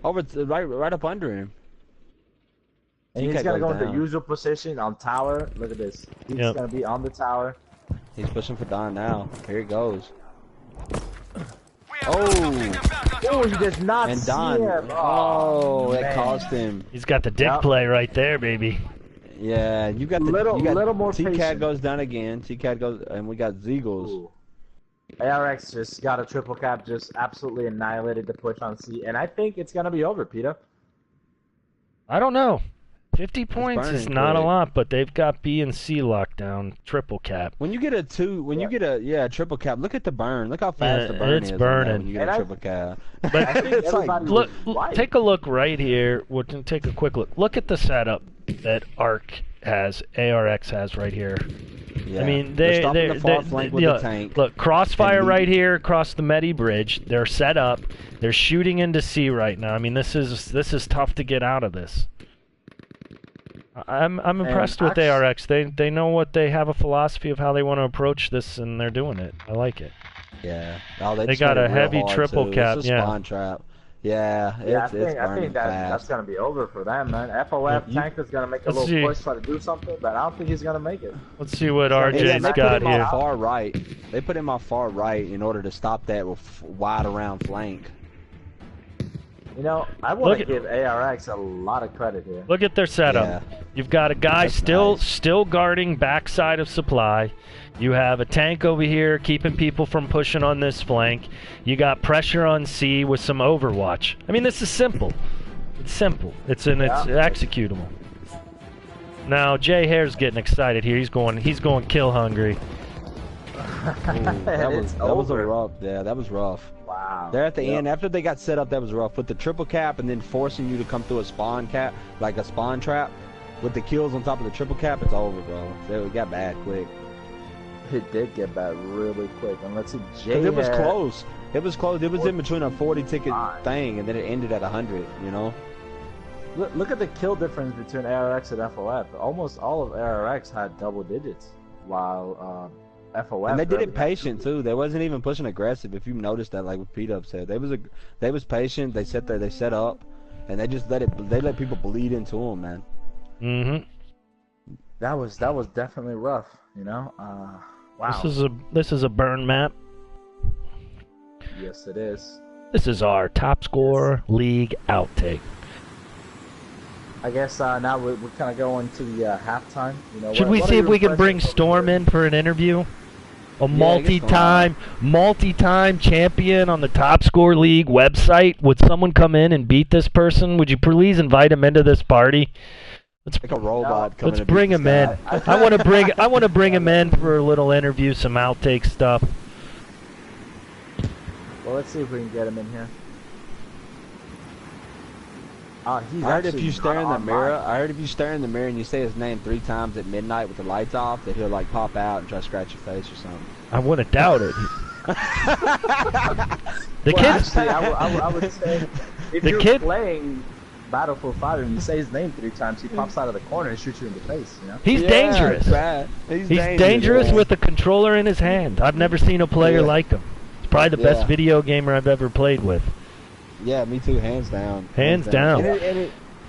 Over right up under him. And he's TCAT gonna goes go in the down. usual position on tower. Look at this. He's Yep. gonna be on the tower. He's pushing for Don now. Here he goes. Oh, Oh, he does not and see Don. him. Oh, that man. cost him. He's got the dick Yep. play right there, baby. Yeah, you got the Little more TCAT patient. goes down again. TCAT goes, and we got Ziegles. Ooh. ARX just got a triple cap, just absolutely annihilated the push on C, and I think it's gonna be over, Peter. I don't know. 50 points is burning not a quick. lot, but they've got B and C locked down. Triple cap. When you get a you get a triple cap, look at the burn. Look how fast Yeah, the burn it's is on burning. that when you get And a I- triple cap. But I think it's like everybody Look, was right. take a look right here. We can take a quick look. Look at the setup that ARX has right here. yeah. I mean, They're they stopping the far flank with yeah, the tank. Look, crossfire And right here across the Medi Bridge. They're set up. They're shooting into C right now. I mean, this is tough to get out of this. I'm impressed with actually- ARX. They know what they have a philosophy of how they want to approach this, and they're doing it. I like it. Yeah. Oh, they They just got made a it real heavy hard, triple too. cap, It's a yeah. spawn trap. Yeah, Yeah, it's I burning think that's fast. gonna be over for them, man. FOF You- Tanker's gonna make a Let's little see. push, try to do something, but I don't think he's gonna make it. Let's see what Yeah, RJ's they put got him on here. far right. They put him on far right in order to stop that with wide around flank. You know, I want Look to at- give ARX a lot of credit here. Look at their setup. Yeah. You've got a guy That's still nice. guarding backside of supply. You have a tank over here keeping people from pushing on this flank. You got pressure on C with some overwatch. I mean, this is simple. It's simple. It's executable. Now Jay Hare's getting excited here. He's going kill hungry. Ooh, that It's was a over. rough. Yeah, that was rough. Wow. There at the Yep. end, after they got set up, that was rough. With the triple cap and then forcing you to come through a spawn cap, like a spawn trap, with the kills on top of the triple cap, it's over, bro. It got bad quick. It did get bad really quick. And let's see, Jay Because it was Hare- close. It was close. It was in between a 40 ticket 45. thing, and then it ended at 100. You know. Look at the kill difference between ARX and FOF. Almost all of ARX had double digits, while FOF. And they did barely it had patient two. too. They wasn't even pushing aggressive. If you noticed that, like what Pete Up said, they was patient. They set there, they set up, and they just let people bleed into them, man. Mm-hmm. That was definitely rough. You know. Wow. This is a burn map. Yes, it is. This is our top score league outtake. I guess now we're kind of going to the halftime. You know, Should what- we what see are if your we can bring impressions of Storm the- in for an interview? A I guess multi-time champion on the Top Score League website. Would someone come in and beat this person? Would you please invite him into this party? Like a robot coming. Let's to beat bring this him in. guy. I want to bring him in for a little interview, some outtake stuff. Well, let's see if we can get him in here. He's I heard if actually you stare not in the online. mirror, and you say his name 3 times at midnight with the lights off, that he'll like pop out and try to scratch your face or something. I wouldn't doubt it. The Well, kid's actually, I would say if The you're kid- playing Battlefield 5 and you say his name 3 times, he pops out of the corner and shoots you in the face. You know. he's Yeah, dangerous. it's bad. He's Dangerous man. with the controller in his hand. I've never seen a player Yeah. like him. He's probably the best Yeah. video gamer I've ever played with. Yeah, me too. Hands down. Hands down. I mean,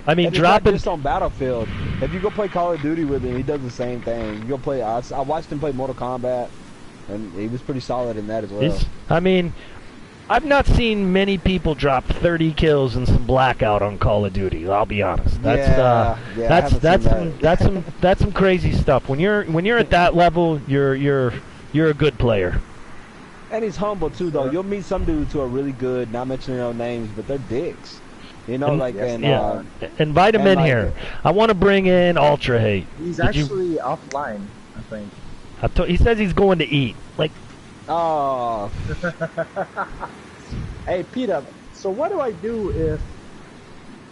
And it's dropping. not just on Battlefield. If you go play Call of Duty with him, he does the same thing. You go play. I watched him play Mortal Kombat, and he was pretty solid in that as well. I mean, I've not seen many people drop 30 kills and some blackout on Call of Duty. I'll be honest. That's I haven't seen that. that's some crazy stuff. When you're at that level, you're a good player. And he's humble too, though. You'll meet some dudes who are really good, not mentioning their own names, but they're dicks. You know, And- like Yes, and Yeah, invite him and in like- here. I want to bring in Ultra Hate. He's Did you- actually offline, I think. He says he's going to eat. Like, oh, Hey, Peter, So what do I do if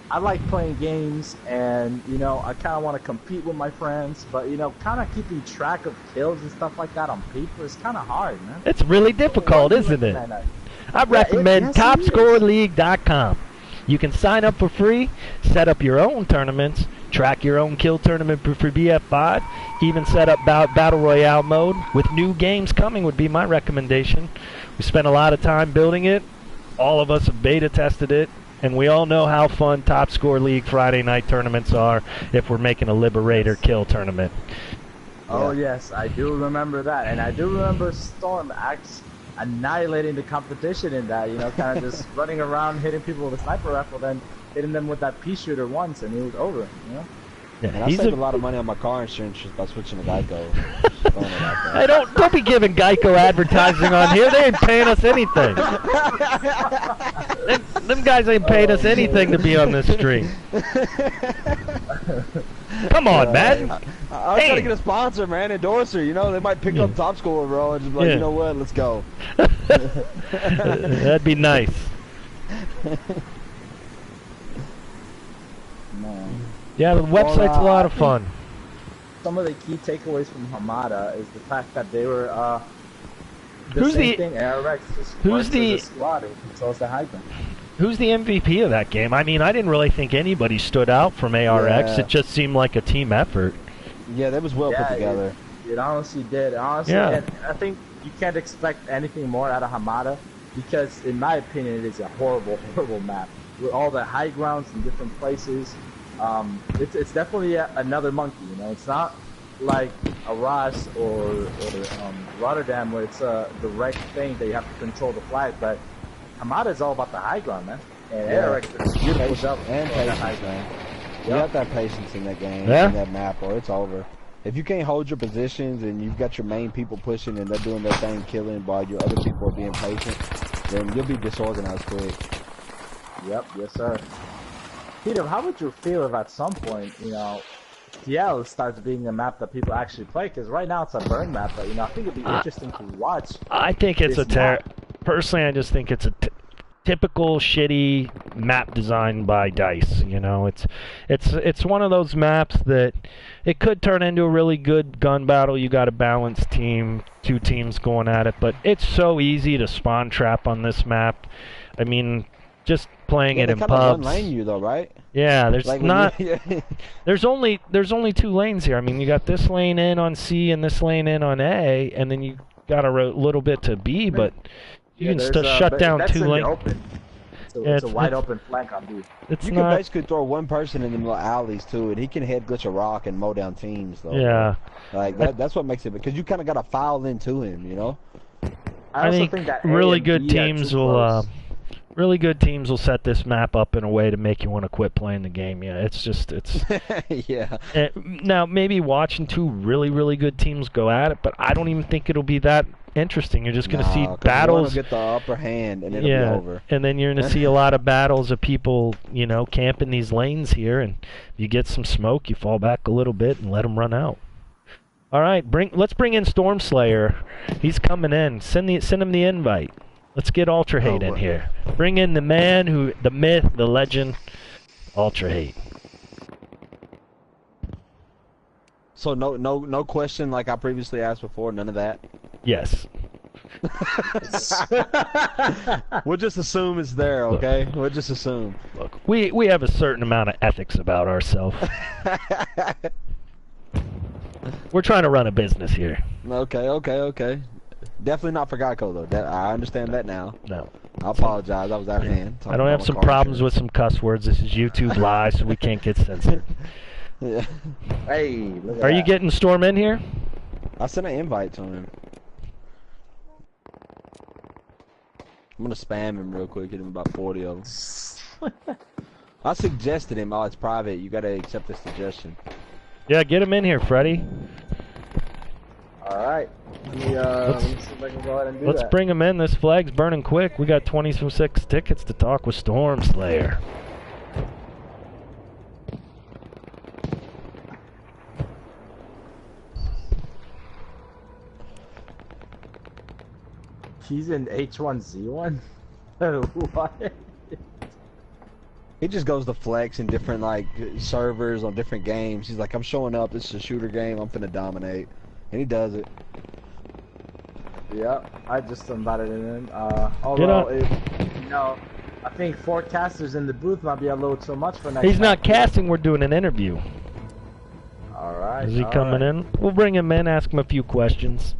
I like playing games and, you know, I kind of want to compete with my friends, but, you know, kind of keeping track of kills and stuff like that on paper is kind of hard, man. It's really difficult, isn't it? I recommend TopScoreLeague.com. You can sign up for free, set up your own tournaments, track your own kill tournament for BF5, even set up Battle Royale mode. With new games coming would be my recommendation. We spent a lot of time building it. All of us have beta tested it, and we all know how fun Top Score League Friday night tournaments are if we're making a Liberator kill tournament. Oh, yes, I do remember that. And I do remember Storm annihilating the competition in that, you know, kind of just running around hitting people with a sniper rifle, then hitting them with that pea shooter once, and it was over, you know? Yeah, and I saved a lot of money on my car insurance just by switching to Geico. Hey, don't be giving Geico advertising on here. They ain't paying us anything. them guys ain't paying us anything to be on this stream. Come on, man. I was trying to get a sponsor, man, endorser. You know, they might pick up Top Score, bro, and just be like, you know what, let's go. That'd be nice. Man. Yeah, the website's a lot of fun. Some of the key takeaways from Hamada is the fact that they were Who's same the- thing. ARX just who's the- squad and controls the high ground. Who's the MVP of that game? I mean, I didn't really think anybody stood out from ARX. Yeah. It just seemed like a team effort. Yeah, that was well put together. It honestly did. Honestly, Yeah. and I think you can't expect anything more out of Hamada because, in my opinion, it is a horrible, horrible map with all the high grounds in different places. It's definitely another monkey. You know, it's not like a Ras or Rotterdam where it's a direct thing that you have to control the flag, but Hamada is all about the high ground, man. And ARX does a beautiful job And on the patience, high ground. man. You have to have patience in that game, Yeah. in that map, or it's over. If you can't hold your positions and you've got your main people pushing and they're doing their thing killing while your other people are being patient, then you'll be disorganized quick. Yep, yes sir. Peter, how would you feel if at some point, you know, TL starts being a map that people actually play? Because right now it's a burn map, but, you know, I think it'd be interesting to watch. I think it's personally, I just think it's a typical shitty map design by DICE. You know, it's one of those maps that it could turn into a really good gun battle. You got a balanced team, two teams going at it, but it's so easy to spawn trap on this map. I mean, just playing it in pubs. One lane you though, right? Yeah, there's Like not. when There's only 2 lanes here. I mean, you got this lane in on C and this lane in on A, and then you got a little bit to B, but you can still shut but down that's 2 in the lanes. open. So Yeah, it's a wide open flank on B. It's You can not. basically throw one person in the little alleys too, and he can head glitch a rock and mow down teams though. Yeah. Like that's what makes it, because you kind of got to file into him, you know. I also think that A really and good B are teams too will. close. Really good teams will set this map up in a way to make you want to quit playing the game. Yeah, it's Yeah. now maybe watching 2 really, really good teams go at it, but I don't even think it'll be that interesting. You're just going to see 'cause battles. You get the upper hand, and it'll be over. And then you're going to see a lot of battles of people, you know, camping these lanes here, and you get some smoke, you fall back a little bit and let them run out. All right, let's bring in Stormslayer. He's coming in. Send him the invite. Let's get Ultra Hate in here. Bring in the man the myth, the legend, Ultra Hate. So no question like I previously asked before. None of that. Yes. We'll just assume it's there, okay? We'll just assume. Look, we have a certain amount of ethics about ourselves. We're trying to run a business here. Okay. Definitely not for Geico though. I understand that now. No. I apologize. I was out of hand. I don't have some problems with some cuss words. This is YouTube Live, so we can't get censored. Yeah. Hey, look at Are you that. getting Storm in here? I sent an invite to him. I'm gonna spam him real quick. Get him about 40 of them. I suggested him. Oh, it's private. You gotta accept the suggestion. Yeah, get him in here, Freddy. All right. Let me see if I can go ahead and do Let's that. bring him in. This flag's burning quick. We got 26 tickets to talk with Stormslayer. He's in H1Z1? What? He just goes to flex in different like servers on different games. He's like, I'm showing up. This is a shooter game. I'm finna dominate, and he does it. Yeah, I just invited him in. Although, I think 4 casters in the booth might be a little too much for next. He's not casting. We're doing an interview. All right. Is he coming in? We'll bring him in. Ask him a few questions.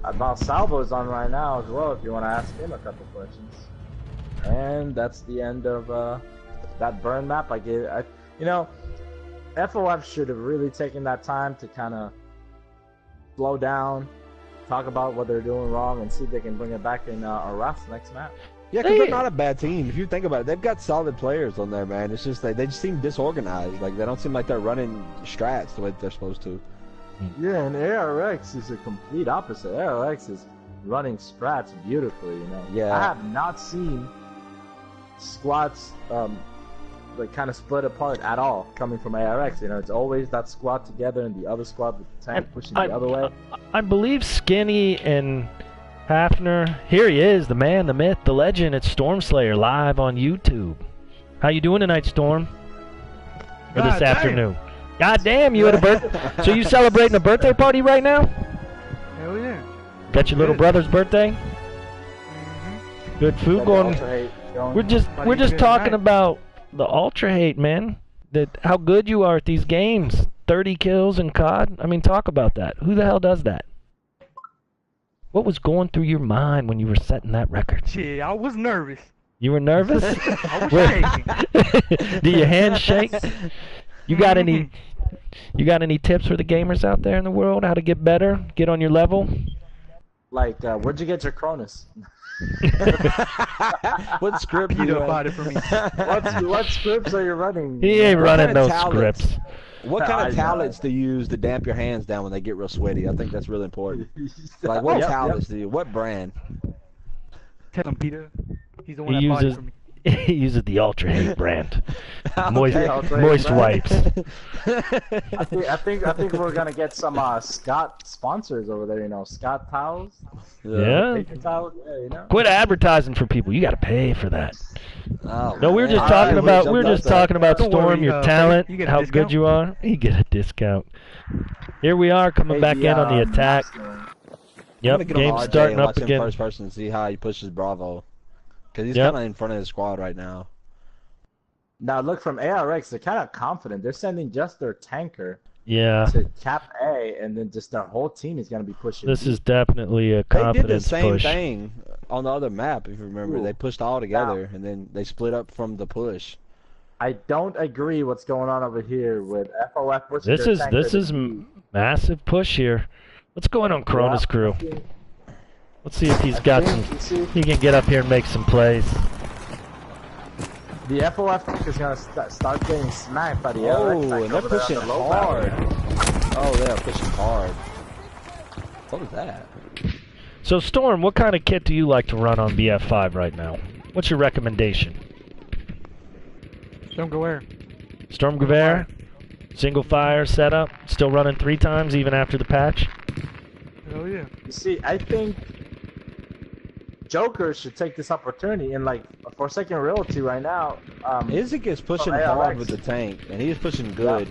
Salvo's on right now as well. If you want to ask him a couple questions. And that's the end of that burn map. FOF should have really taken that time to kind of slow down, talk about what they're doing wrong, and see if they can bring it back in Arras next map. Yeah, because they're not a bad team. If you think about it, they've got solid players on there, man. It's just they just seem disorganized. Like they don't seem like they're running strats the way that they're supposed to. Yeah, and ARX is a complete opposite. ARX is running strats beautifully, you know. Yeah. I have not seen squads like kind of split apart at all coming from ARX. You know, it's always that squad together and the other squad with the tank pushing the other way. I believe Skinny and Hafner. Here he is, the man, the myth, the legend. It's Stormslayer live on YouTube. How you doing tonight, Storm? Or this afternoon? God damn, you had a birthday. So you celebrating a birthday party right now? Hell yeah. Got your little brother's birthday? Mm-hmm. Good food going. We're just talking about the Ultra Hate, man. How good you are at these games. 30 kills in COD. I mean, talk about that. Who the hell does that? What was going through your mind when you were setting that record? Shit, I was nervous. You were nervous? I was shaking. Do your hands shake? You got any tips for the gamers out there in the world? How to get better? Get on your level? Like, where'd you get your Cronus? What script You you don't run? buy it for me. What scripts are you running? He ain't running those talents? scripts. What kind I of know. talents do you use to damp your hands down when they get real sweaty? I think that's really important. Like, what Yep, talents do you? What brand? Tell him, Peter. He's the one He that bought it uses for me. he uses the Ultra Hate brand. Moist, Okay, Ultra Hate moist brand. wipes. I think we're gonna get some Scott sponsors over there. You know, Scott towels, Yeah. paper towels. Yeah, you know. Quit advertising for people. You got to pay for that. Oh, No, we were just man. talking I about wish we were I just got that. talking about Don't Storm, worry, your Fred, talent, you get a how discount. good you are. You get a discount. Here we are coming back in on the attack. I'm Yep, gonna get on game's RJ starting and up watch him again. first person and see how he pushes Bravo. Because he's Yep. kind of in front of his squad right now. Now look, from ARX, they're kind of confident. They're sending just their tanker Yeah, to cap A, and then just their whole team is gonna be pushing. this B. is definitely a They did the confidence same push. thing on the other map, if you remember. Ooh. They pushed all together, and then they split up from the push. I don't agree what's going on over here with FOF pushing This their is tanker to B. massive push here. What's going on, Cronus Yeah. crew? Let's see if he's got some. You see, He can get up here and make some plays. the FOF tank is gonna start getting smacked by the Oh, ARX tank and they're over there on pushing the low hard. battle. Oh, they are pushing hard. What was that? So, Storm, what kind of kit do you like to run on BF5 right now? What's your recommendation? Don't go where. Storm Gewehr, single fire setup, still running 3 times even after the patch. Hell yeah. You see, I think Joker should take this opportunity and like for second realty right now. Isaac is pushing From hard ARX. with the tank, and he is pushing good.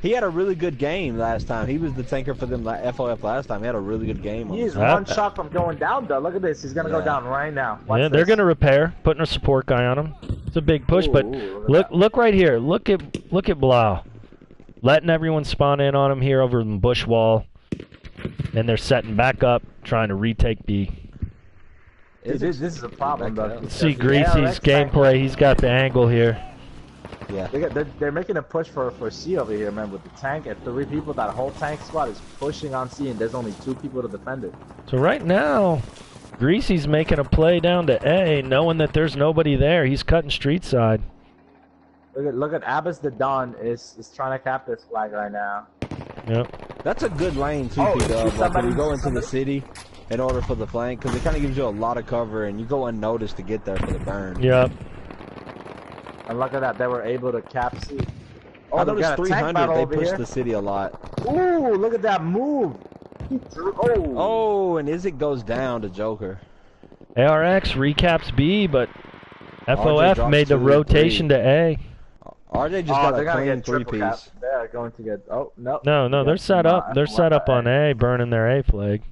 He had a really good game last time. He was the tanker for them FOF last time. He had a really good game. He is Huh? one shot from going down though. Look at this. He's gonna go Yeah. down right now. Watch Yeah, they're this. going to repair, putting a support guy on him. It's a big push, but Ooh, look right here. Look at Blau. Letting everyone spawn in on him here over the bush wall. And they're setting back up, trying to retake B. This is a problem though. Let's see because the Greasy's ARX tank- gameplay. He's got the angle here. Yeah. They're making a push for C over here, man. With the tank and 3 people, that whole tank squad is pushing on C, and there's only 2 people to defend it. So right now, Greasy's making a play down to A, knowing that there's nobody there. He's cutting street side. Look at Abbas the Don is trying to cap this flag right now. Yep. That's a good lane too, Oh, P-Dub. Like somebody- when you go into the somebody- city in order for the flank, because it kind of gives you a lot of cover, and you go unnoticed to get there for the burn. Yep. And look at that, they were able to cap C. I they noticed got a tank 300. battle They over pushed here. the city a lot. Ooh, look at that move. Oh, and Isaac goes down to Joker. ARX recaps B, but FOF drops made the 2 and rotation 3. to A. RJ just Oh, got they're a gonna clean get triple cap. 3-piece. They are going to get. Oh no. No, they're set up. They're set up on A, burning their A flag.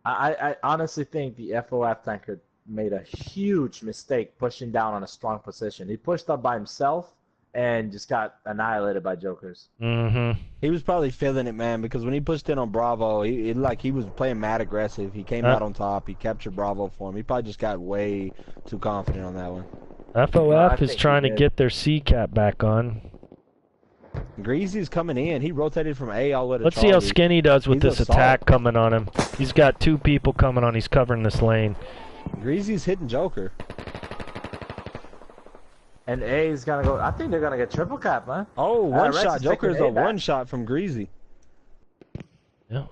I honestly think the FOF tanker made a huge mistake pushing down on a strong position. He pushed up by himself and just got annihilated by jokers. Mm-hmm. He was probably feeling it, man, because when he pushed in on Bravo, he was playing mad aggressive. He came out on top. He captured Bravo for him. He probably just got way too confident on that one. FOF is think trying he to did. get their C cap back on. Greasy's coming in. He rotated from A all the way to Let's see how Charlie. Skinny does with He's this assault. attack coming on him. He's got 2 people coming on. He's covering this lane. Greasy's hitting Joker. And A is gonna go. I think they're gonna get triple cap, man. Oh, one Rex shot. is Joker's taking a A back. one shot from Greasy. Yeah. Look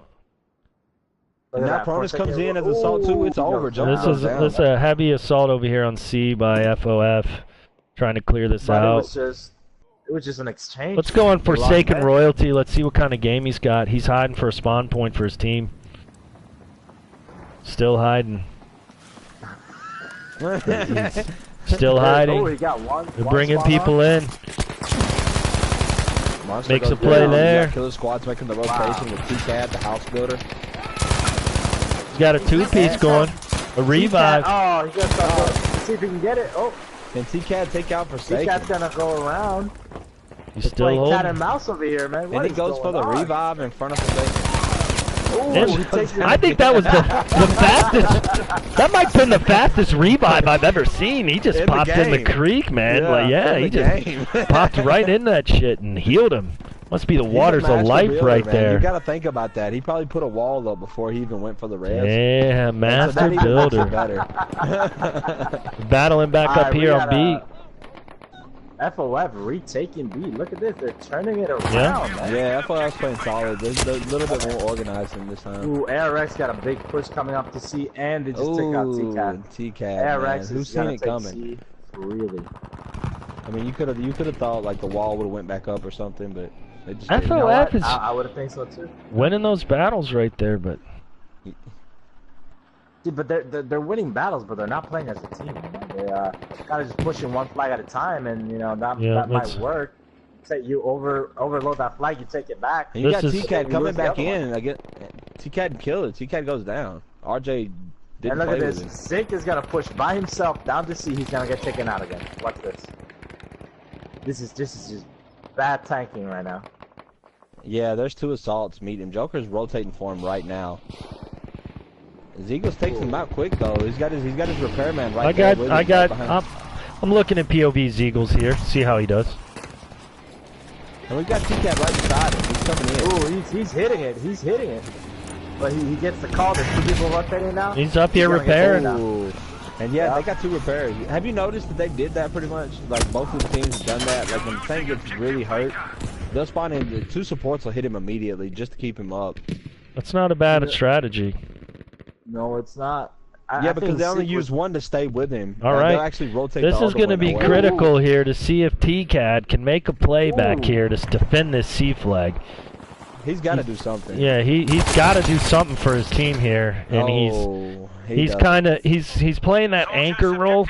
And at that Cronus Forsaken. comes in as assault too. It's Ooh, over. he Joker goes This goes is down. a heavy assault over here on C by FOF, trying to clear this But out. it was just an exchange. Let's go on They lost Forsaken that. Royalty. Let's see what kind of game he's got. He's hiding for a spawn point for his team. Still hiding. Still Oh, hiding. he got one. They're bringing people in. Monster Makes a goes play down. there. You got Killer Squad's making the rotation with T-Cat, the house builder. He's got a 2-piece going. A revive. Oh, he just see if he can get it. Oh, Can T-Cat take out Forsaken? T-Cat's gonna go around. He's It's still playing cat holding. and mouse over here, man. What And he is goes for going the on? revive in front of Forsaken. Ooh, And he takes it. I think that was the fastest. That might have been the fastest revive I've ever seen. He just In the popped in the game. creek, man. in He the just game. popped right in that shit and healed him. Must be the He's a waters of master life builder, right man. You there. gotta think about that. He probably put a wall up before he even went for the res. Yeah, So master that even makes it builder. better. Battling back up Alright, we here on got, B. FOF retaking B. Look at this. They're turning it around, Yeah. man. Yeah, FOS playing solid. They're a little bit more organized than this time. Ooh, ARX got a big push coming up to C, and they just took out T-Cat. T-Cat, man. ARX Who's is seen gonna it take coming? C. Really. I mean, you could have thought like the wall would have went back up or something, but they just FOS didn't. You know what? is I would have think so too. winning those battles right there, but See, but they're winning battles, but they're not playing as a team. They kind of just pushing one flag at a time, and you know that Yeah, that might that's- work. Say you overload that flag, you take it back. And you This got is- T-Cat You coming lose the back other one. in. I get T-Cat and kill it. T-Cat goes down. RJ didn't And look play at with this. him. Zink is gonna push by himself down to C. He's gonna get taken out again. Watch this. This is just bad tanking right now. Yeah, there's 2 assaults meeting him. Joker's rotating for him right now. Zeagles takes him out quick though. He's got his repairman right there. with him, right behind. I'm looking at POV's Eagles here. See how he does. And we got T-Cat right beside him. He's coming in. Ooh, he's hitting it. He's hitting it. But he gets the call. There's 2 people rotating now. He's up here gonna get repairing. taken out. Ooh. And yeah, Yeah. they got 2 repairs. Have you noticed that they did that pretty much? Like both of the teams have done that. Like when the tank gets really hurt, they'll spawn in. The 2 supports will hit him immediately just to keep him up. That's not a bad Yeah. strategy. No, it's not. Yeah, because they only use 1 to stay with him. All Like, right. They'll actually rotate. This the is other going to one be away. critical here to see if T-Cad can make a play back Ooh. here to defend this C flag. He's got to do something. Yeah, he's got to do something for his team here, and he's kind of he's playing that anchor role,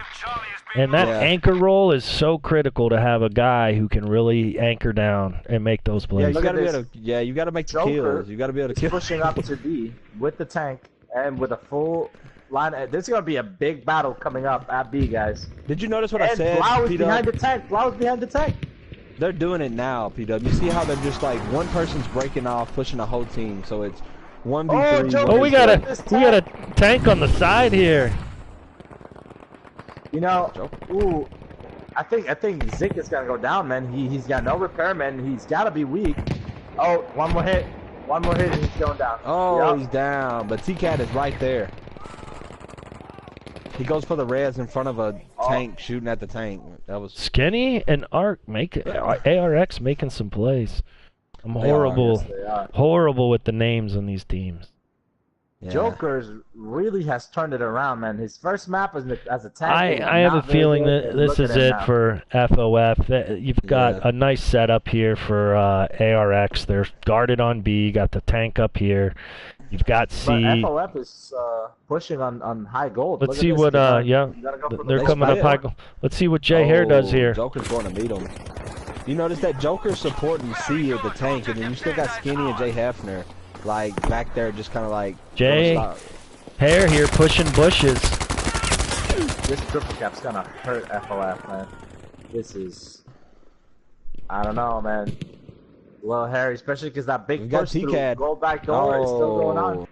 and that Yeah. anchor role is so critical to have a guy who can really anchor down and make those Yeah, plays. you Look got at to be this. able to. Yeah, you got to make the Joker kills. You got to be able to He's kill. pushing up to B with the tank and with a full line. This is gonna be a big battle coming up at B, guys. Did you notice what I And said? Blau is P-Dub? behind the tank. Blau is behind the tank. They're doing it now, P-Dub. You see how they're just like one person's breaking off, pushing a whole team, so it's 1v3. Oh, Joker. Oh, we got This a tank on the side here. You know, Joker. ooh, I think Zik is gonna go down, man. He's got no repairman. He's gotta be weak. Oh, one more hit, and he's going down. Oh, Yup. he's down, but T-Cat is right there. He goes for the res in front of a tank, shooting at the tank. That was Skinny and ARX making some plays. I'm horrible, Yes, they are. horrible with the names on these teams. yeah. Joker's really has turned it around, man. His first map was as a tank. I have a feeling that this is it for FOF. You've got Yeah. a nice setup here for ARX. They're guarded on B, got the tank up here, You've got But C. FOF is pushing on high gold. Let's Look at see this, what, you gotta- yeah, you gotta go for the they're gold. coming up high. Let's see what Jay Hare does here. Joker's going to meet him. You notice that Joker's supporting C at the tank, and then you still got Skinny and Jay Hefner, like, back there just kind of like... Jay Hare here pushing bushes. This triple cap's gonna hurt FOF, man. This is... I don't know, man. Little Harry, especially because that big We got push through T-Cad. gold back door is still going on.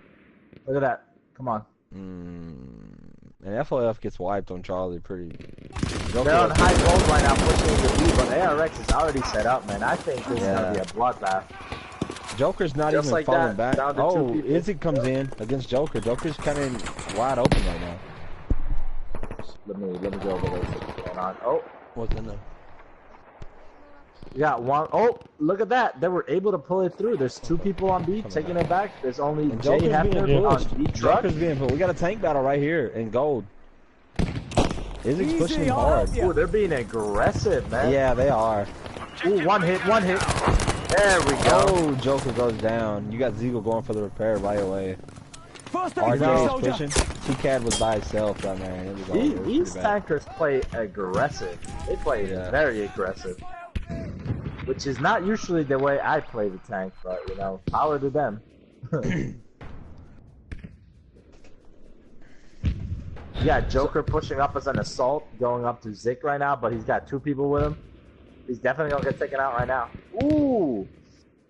Look at that. Come on. And FOF gets wiped on Charlie pretty... They're on high gold right now pushing the B, but ARX is already set up, man. I think this is gonna be a bloodbath. Joker's not Just even like falling that, back. down to two Oh, people. Izzy comes in against Joker. Joker's kind of wide open right now. Let me go over there. See what's going on. Oh, What's in there? you got one. Oh, look at that. They were able to pull it through. There's two people on B taking it back. There's only And Jay Joker's being Hefner pushed. on B truck. Joker's being pushed. We got a tank battle right here in gold. Izzy's pushing him hard. Ooh, they're being aggressive, man. Yeah, they are. Ooh, one hit. There we go. Oh, Joker goes down. You got Ziegler going for the repair right away. RJ is pushing. T-Cad was by himself down there. And it was all, it was These pretty bad. tankers play aggressive. They play very aggressive. Which is not usually the way I play the tank, but, you know, power to them. Yeah, Joker pushing up as an assault, going up to Zik right now, but he's got two people with him. He's definitely gonna get taken out right now. Ooh!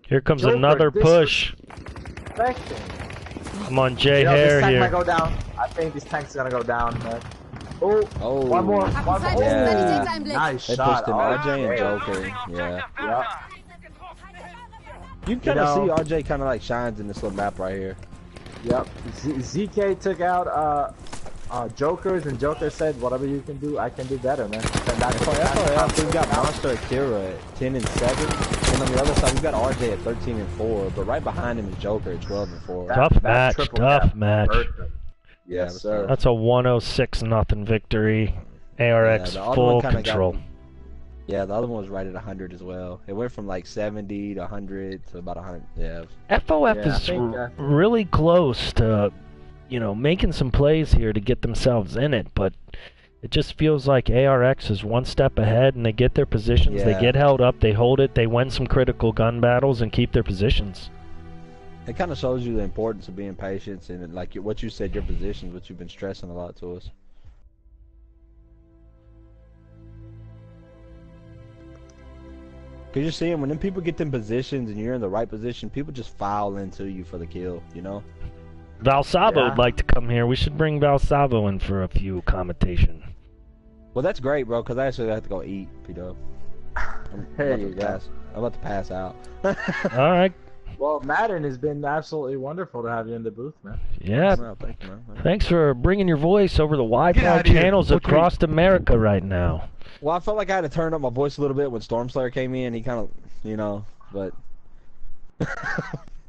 Here comes Joker, another this push. Perfection. Come on, Jay You know, this Hare tank might here. go down. I think this tank's gonna go down, man. Oh, Oh. one more. One more. Yeah. Nice They shot. pushed him, Oh, RJ and yeah. Joker. Yeah. Yeah. You kind of know- see RJ kind of like shines in this little map right here. Yep. ZK took out Jokers, and Joker said, "Whatever you can do, I can do better, man." And that's For FOF, we've got Monster Akira at 10 and 7, and on the other side we've got RJ at 13 and 4, but right behind him is Joker at 12 and 4. Tough match, tough match. Yes, sir. That's a 106-0 victory. ARX Yeah, the other full one kinda control. Yeah, the other one was right at 100 as well. It went from like 70 to 100 to about 100. Yeah. FOF Yeah, I is think, really close to, you know, making some plays here to get themselves in it, but it just feels like ARX is one step ahead, and they get their positions, they Yeah. get held up, they hold it, they win some critical gun battles, and keep their positions. It kind of shows you the importance of being patient and like what you said, your positions, which you've been stressing a lot to us. Cause you're seeing when them people get them positions and you're in the right position, people just file into you for the kill, you know? Valsavo Yeah. would like to come here. We should bring Valsavo in for a few commentation. Well, that's great, bro. Cause I actually have to go eat, P-Dub. There you go. I'm about to pass out. All right. Well, Madden has been absolutely wonderful to have you in the booth, man. Yeah. Well, thank you, man. Thanks for bringing your voice over the Wi-Fi outta here. channels Look across America right now. Well, I felt like I had to turn up my voice a little bit when Stormslayer came in. He kind of, you know, but.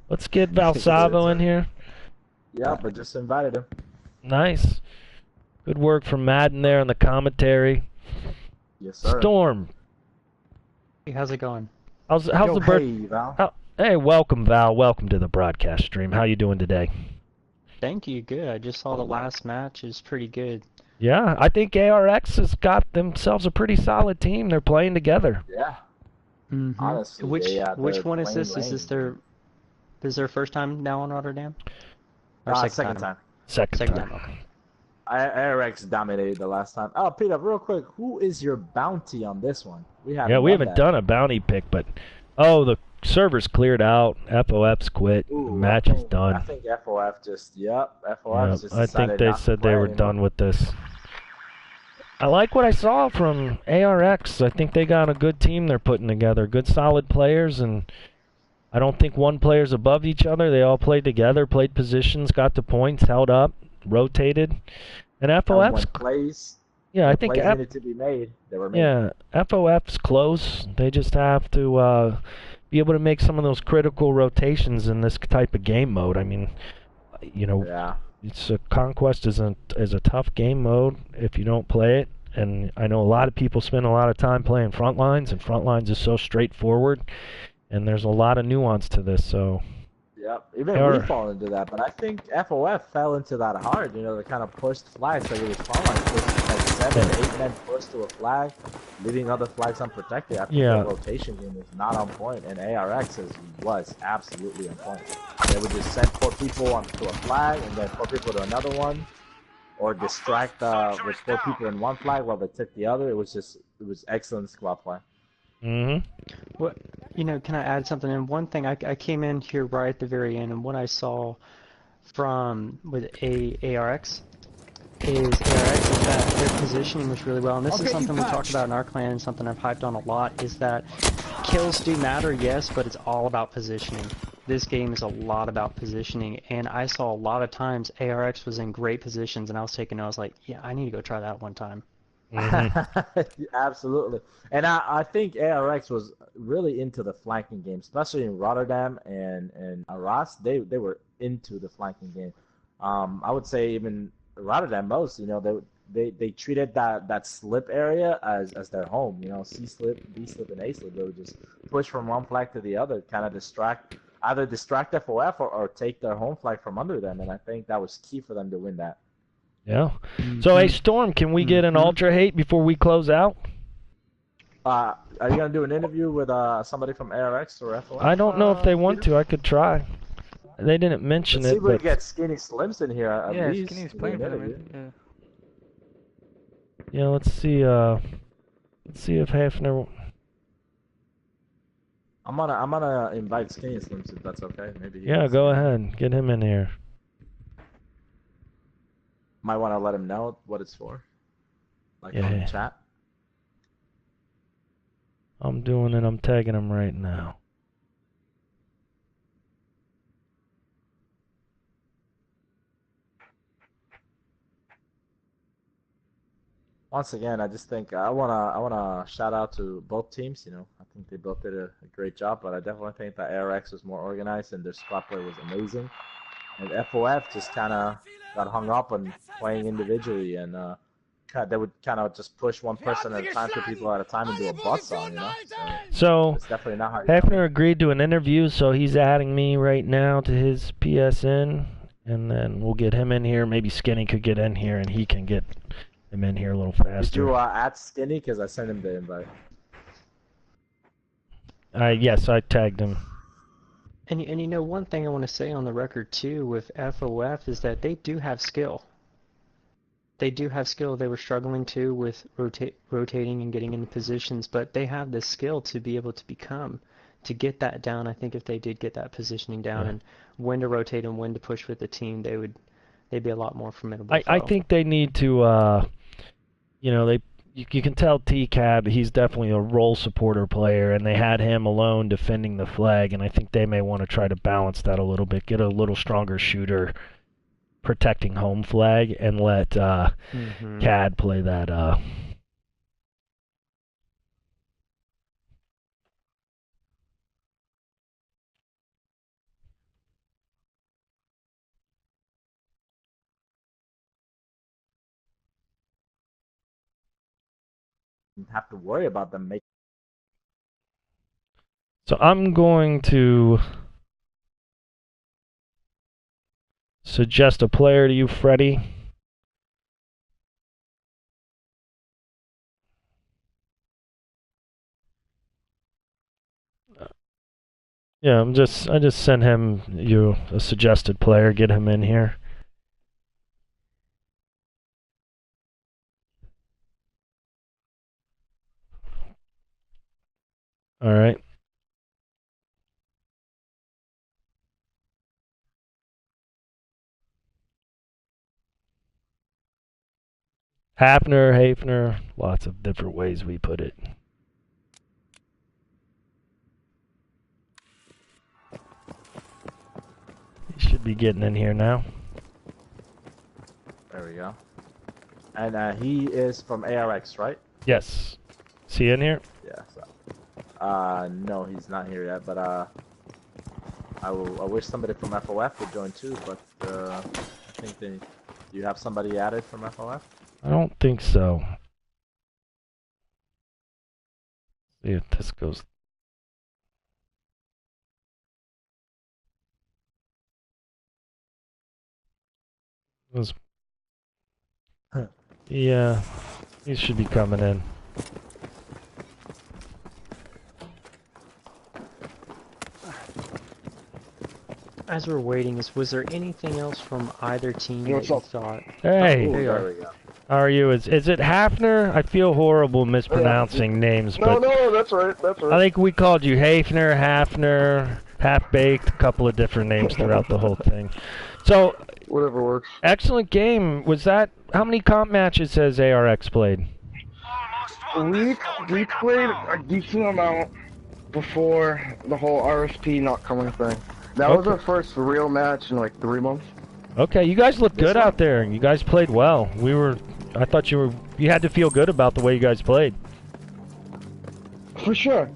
Let's get Valsavo in here. Yeah, but just invited him. Nice. Good work from Madden there on the commentary. Yes, sir. Storm, Hey, how's it going? how's the Yo, bird? hey, Val. Hey, welcome Val. Welcome to the broadcast stream. How you doing today? Thank you, good. I just saw the last match. It's pretty good. Yeah, I think ARX has got themselves a pretty solid team. They're playing together. Yeah. Mm-hmm. Honestly, Which they're one is playing this? Is this lane. their first time now in Rotterdam? Or Second time. Second Second time. time. Okay. ARX dominated the last time. Oh, Peter, real quick, who is your bounty on this one? We haven't done a bounty pick, but the server's cleared out. FOF's quit. Ooh, the match I is think- done. I think FOF just, FOF Yeah, just I think decided they not to said they play were anymore. done with this. I like what I saw from ARX. I think they got a good team they're putting together. Good solid players, and I don't think one player's above each other. They all played together, played positions, got to points, held up, rotated. And And FOF's when plays, yeah, I think plays needed to be made. They were made. yeah, FOF's close. They just have to be able to make some of those critical rotations in this type of game mode. I mean, you know, Yeah. it's a Conquest is a tough game mode if you don't play it, and I know a lot of people spend a lot of time playing Frontlines, and Frontlines is so straightforward, and there's a lot of nuance to this. So Yep. Even we fall into that, but I think FOF fell into that hard. You know, they kind of pushed flags, like it was fun, like pushed like 7, 8 men pushed to a flag, leaving other flags unprotected. I think the rotation game was not on point, and ARX's was absolutely on point. They would just send 4 people onto a flag, and then 4 people to another one, or distract with 4 people in one flag while they took the other. It was excellent squad play. What, you know, can I add something? And one thing, I came in here right at the very end, and what I saw with ARX is that their positioning was really well. And this is something we talked about in our clan, and something I've hyped on a lot, is that kills do matter, yes, but it's all about positioning. This game is a lot about positioning, and I saw a lot of times ARX was in great positions, and I was like, yeah, I need to go try that one time. Absolutely. And I think ARX was really into the flanking game, especially in Rotterdam and Arras. They were into the flanking game. I would say even Rotterdam most, you know, they treated that slip area as their home, you know, C slip, B slip, and A slip. They would just push from one flag to the other, kind of either distract FOF or take their home flag from under them, and I think that was key for them to win that. Yeah. So, hey, Storm, can we get an Ultra Hate before we close out? Are you going to do an interview with somebody from ARX or FOF? I don't know if they want to. I could try. They didn't mention Let's see it. if we can get Skinny Slims in here at least. Skinny's playing for them. Yeah, let's see if Hafner... I'm gonna invite Skinny Slims if that's okay. Maybe. Yeah, go ahead. Get him in here. Might want to let him know what it's for. On the chat. I'm doing it. I'm tagging him right now. Once again, I just think I wanna shout out to both teams. You know, I think they both did a great job, but I definitely think that ARX was more organized and their squad play was amazing. And FOF just kind of got hung up on playing individually, and they would kind of just push one person at a time, 2 people at a time, and do a buzzsaw, you know? So it's definitely not how Hafner agreed to an interview, so he's adding me right now to his PSN, and then we'll get him in here. Maybe Skinny could get in here, and he can get him in here a little faster. Did you add Skinny? Because I sent him the invite. Yes, I tagged him. And you know, one thing I want to say on the record too with FOF is that they do have skill. They do have skill. They were struggling too with rotating and getting into positions, but they have the skill to be able to get that down. I think if they did get that positioning down and when to rotate and when to push with the team, they'd be a lot more formidable. I think they need to, you know, you can tell TCAD, he's definitely a role supporter player, and they had him alone defending the flag, and I think they may want to try to balance that a little bit, get a little stronger shooter protecting home flag, and let CAD play that. Have to worry about them making. So I'm going to suggest a player to you, Freddie. Yeah, I just sent you a suggested player. Get him in here. All right. Hafner, lots of different ways we put it. He should be getting in here now. There we go. And he is from ARX, right? Yes. Is he in here? Yeah. So, no, he's not here yet. But I wish somebody from FOF would join too. But I think do you have somebody added from FOF? I don't think so. See if this goes. Was... Yeah, he should be coming in. As we're waiting, was there anything else from either team that what's you up? thought? Hey, Ooh, There you there are. we go. how are you? Is it Hafner? I feel horrible mispronouncing names, No, but no, that's right. That's I right. think we called you Hafner, Hafner, Half-Baked, a couple of different names throughout the whole thing. So, Whatever works. excellent game. Was that, how many comp matches has ARX played? We played a decent amount before the whole RSP not coming thing. That was Okay. our first real match in like 3 months. Okay, you guys looked good out there. You guys played well. I thought you had to feel good about the way you guys played. For sure.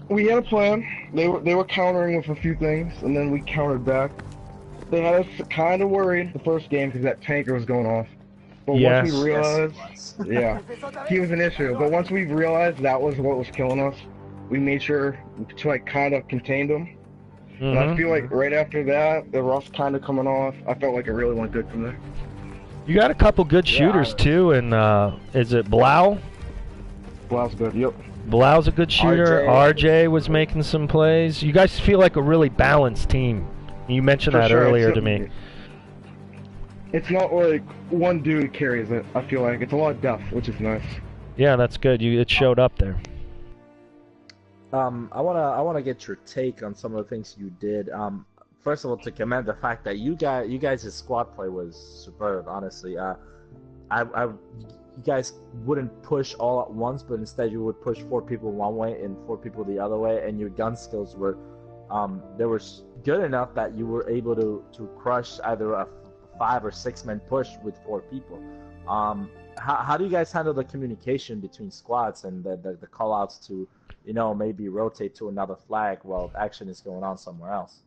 We had a plan. They were countering with a few things, and then we countered back. They had us kind of worried the first game because that tanker was going off. But Yes. once we realized, yeah, he was an issue. But once we realized that was what was killing us, we made sure to like kind of contain him. And I Mhm. feel like right after that, the rust kind of coming off. I felt like it really went good from there. You got a couple good Yeah, shooters too, and is it Blau? Well, that was good. Yep. Blau's a good shooter. RJ. RJ was making some plays. You guys feel like a really balanced team. You mentioned For that sure, earlier it's to me. It's not like one dude carries it. I feel like it's a lot of depth, which is nice. Yeah, that's good. It showed up there. I wanna get your take on some of the things you did. First of all, to commend the fact that you guys' squad play was superb. Honestly, you guys wouldn't push all at once, but instead you would push 4 people one way and 4 people the other way, and your gun skills were, they were good enough that you were able to crush either a 5 or 6 man push with 4 people. How do you guys handle the communication between squads and the call outs to, maybe rotate to another flag while action is going on somewhere else?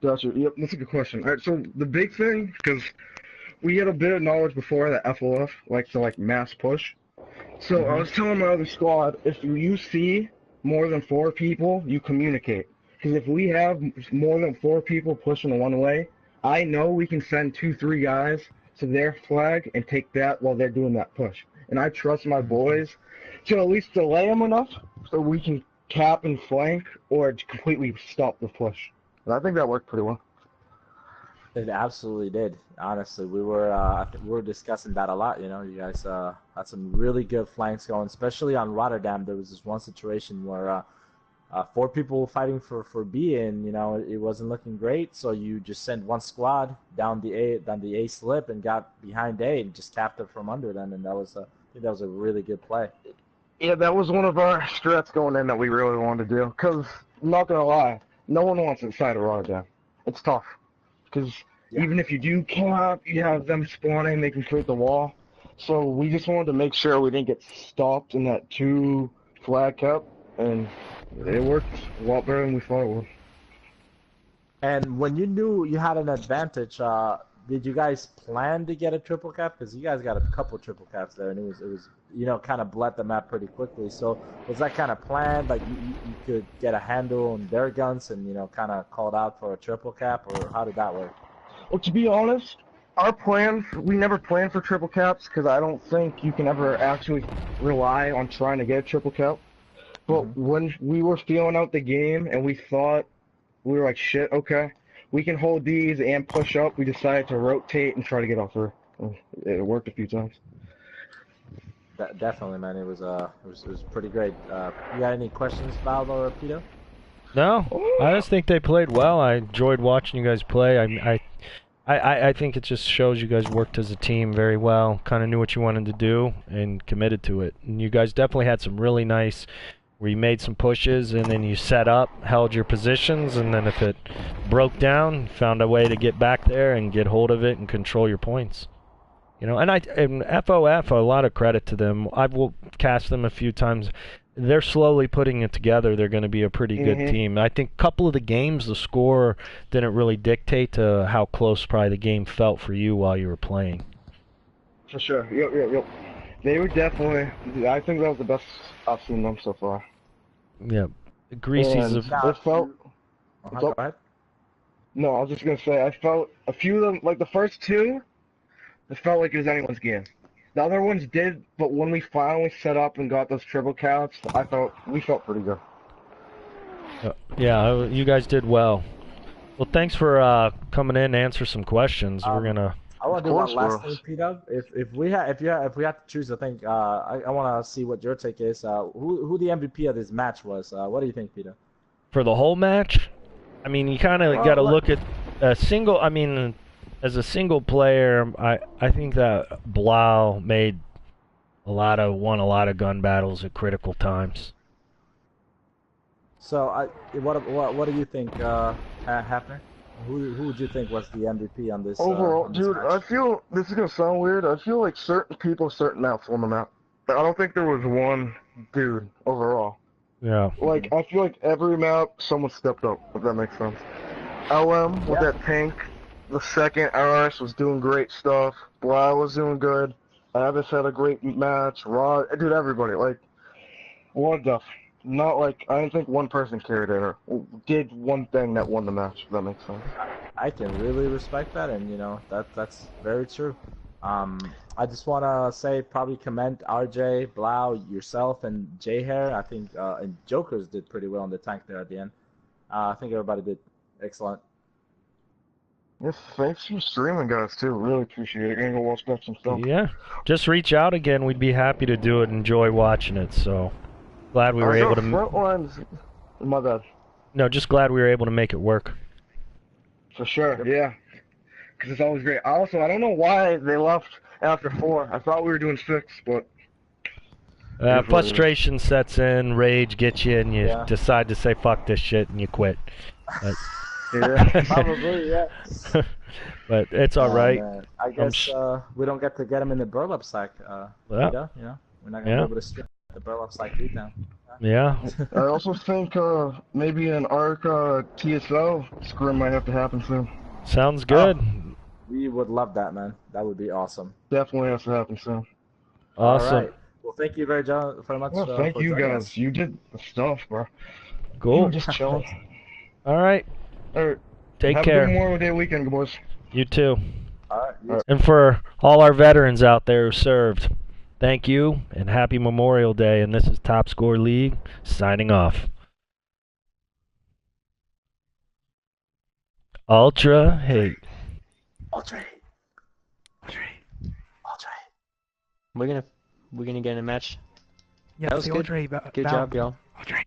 Gotcha. Yep, that's a good question. All right, so the big thing, because we had a bit of knowledge before that FOF likes to mass push. So I was telling my other squad, if you see more than 4 people, you communicate. Because if we have more than 4 people pushing one way, I know we can send 2-3 guys to their flag and take that while they're doing that push. And I trust my boys to at least delay them enough so we can cap and flank or completely stop the push. And I think that worked pretty well. It absolutely did. Honestly, we were discussing that a lot. You guys had some really good flanks going, especially on Rotterdam. There was this one situation where 4 people fighting for B, and it wasn't looking great. So you just sent one squad down the A slip and got behind A and just capped it from under them, and I think that was a really good play. Yeah, that was one of our strats going in that we really wanted to do. Because, I'm not going to lie, no one wants inside of Rotterdam. It's tough. Because even if you do cap, you have them spawning, they can create the wall. So we just wanted to make sure we didn't get stopped in that 2 flag cap. And it worked a lot better than we thought it would. And when you knew you had an advantage, did you guys plan to get a triple cap? Because you guys got a couple triple caps there, and it was kind of bled the map pretty quickly. So was that kind of planned? Like you could get a handle on their guns and kind of called out for a triple cap, or how did that work? Well, to be honest, our plans, we never planned for triple caps because I don't think you can ever actually rely on trying to get a triple cap. But when we were feeling out the game and we thought, we were like, shit, okay, we can hold these and push up, we decided to rotate and try to get off her. It worked a few times. Definitely, man. It was pretty great. You got any questions, Val or Pito? No, I just think they played well. I enjoyed watching you guys play. I think it just shows you guys worked as a team very well, kind of knew what you wanted to do and committed to it. And you guys definitely had some really nice, where you made some pushes and then you set up, held your positions, and then if it broke down, found a way to get back there and get hold of it and control your points. And FOF, a lot of credit to them. I've cast them a few times. They're slowly putting it together. They're going to be a pretty good team. I think a couple of the games, the score didn't really dictate to how close probably the game felt for you while you were playing. For sure. Yep. They were definitely, I think that was the best I've seen them so far. Yeah. Greasy's And it felt, Go ahead. no, I was just going to say, I felt a few of them, like the first 2, it felt like it was anyone's game. The other ones did, but when we finally set up and got those triple counts, we felt pretty good. Yeah, you guys did well. Well, thanks for coming in and answer some questions. We're gonna. I want to do Of one course, last thing, P-Dub. If we had to choose, I think I want to see what your take is. Who the MVP of this match was? What do you think, P-Dub? For the whole match, I mean, you kind of got to look at a single. I mean, as a single player, I think that Blau won a lot of gun battles at critical times. So, what do you think, Hafner? Who would you think was the MVP on this? Overall, on this dude, match? I feel this is gonna sound weird. I feel like certain people, certain maps won the map. I don't think there was one dude overall. Yeah. Like, I feel like every map, someone stepped up, if that makes sense. LM with that tank, the second RS was doing great stuff. Blau was doing good. Avis had a great match. Rod, dude, everybody, like, what the? Not like, I didn't think one person carried it or did one thing that won the match, if that makes sense. I can really respect that, and that's very true. I just want to say, probably commend RJ, Blau, yourself, and J Hair. I think and Jokers did pretty well on the tank there at the end. I think everybody did excellent. Yes, thanks for streaming, guys, too. Really appreciate it. Gonna go watch back some stuff. Yeah. Just reach out again. We'd be happy to do it and enjoy watching it. So glad we were able to. Front lines, my bad. No, just glad we were able to make it work. For sure, yeah. Because it's always great. Also, I don't know why they left after 4. I thought we were doing 6, but... Frustration sets in, rage gets you, and you Yeah. decide to say fuck this shit and you quit. But, Yeah. Probably, yeah. but it's all right. Man. I guess we don't get to get him in the burlap sack. Well, We're not gonna yeah. be able to strip the burlap sack beat down. Yeah. I also think maybe an ARC TSO scrim might have to happen soon. Sounds good. We would love that, man. That would be awesome. Definitely has to happen soon. Awesome. All right. Well, thank you very much. Well, thank for you joining guys. us. You did the stuff, bro. You Cool. were just chilling. All right. All right. Take Have care. a good Memorial Day weekend, boys. You too. All right. And for all our veterans out there who served, thank you and happy Memorial Day. And this is Top Score League signing off. Ultra hate. Ultra. We're gonna get in a match. Yeah, That was see good. Audrey, Good job, y'all. Audrey.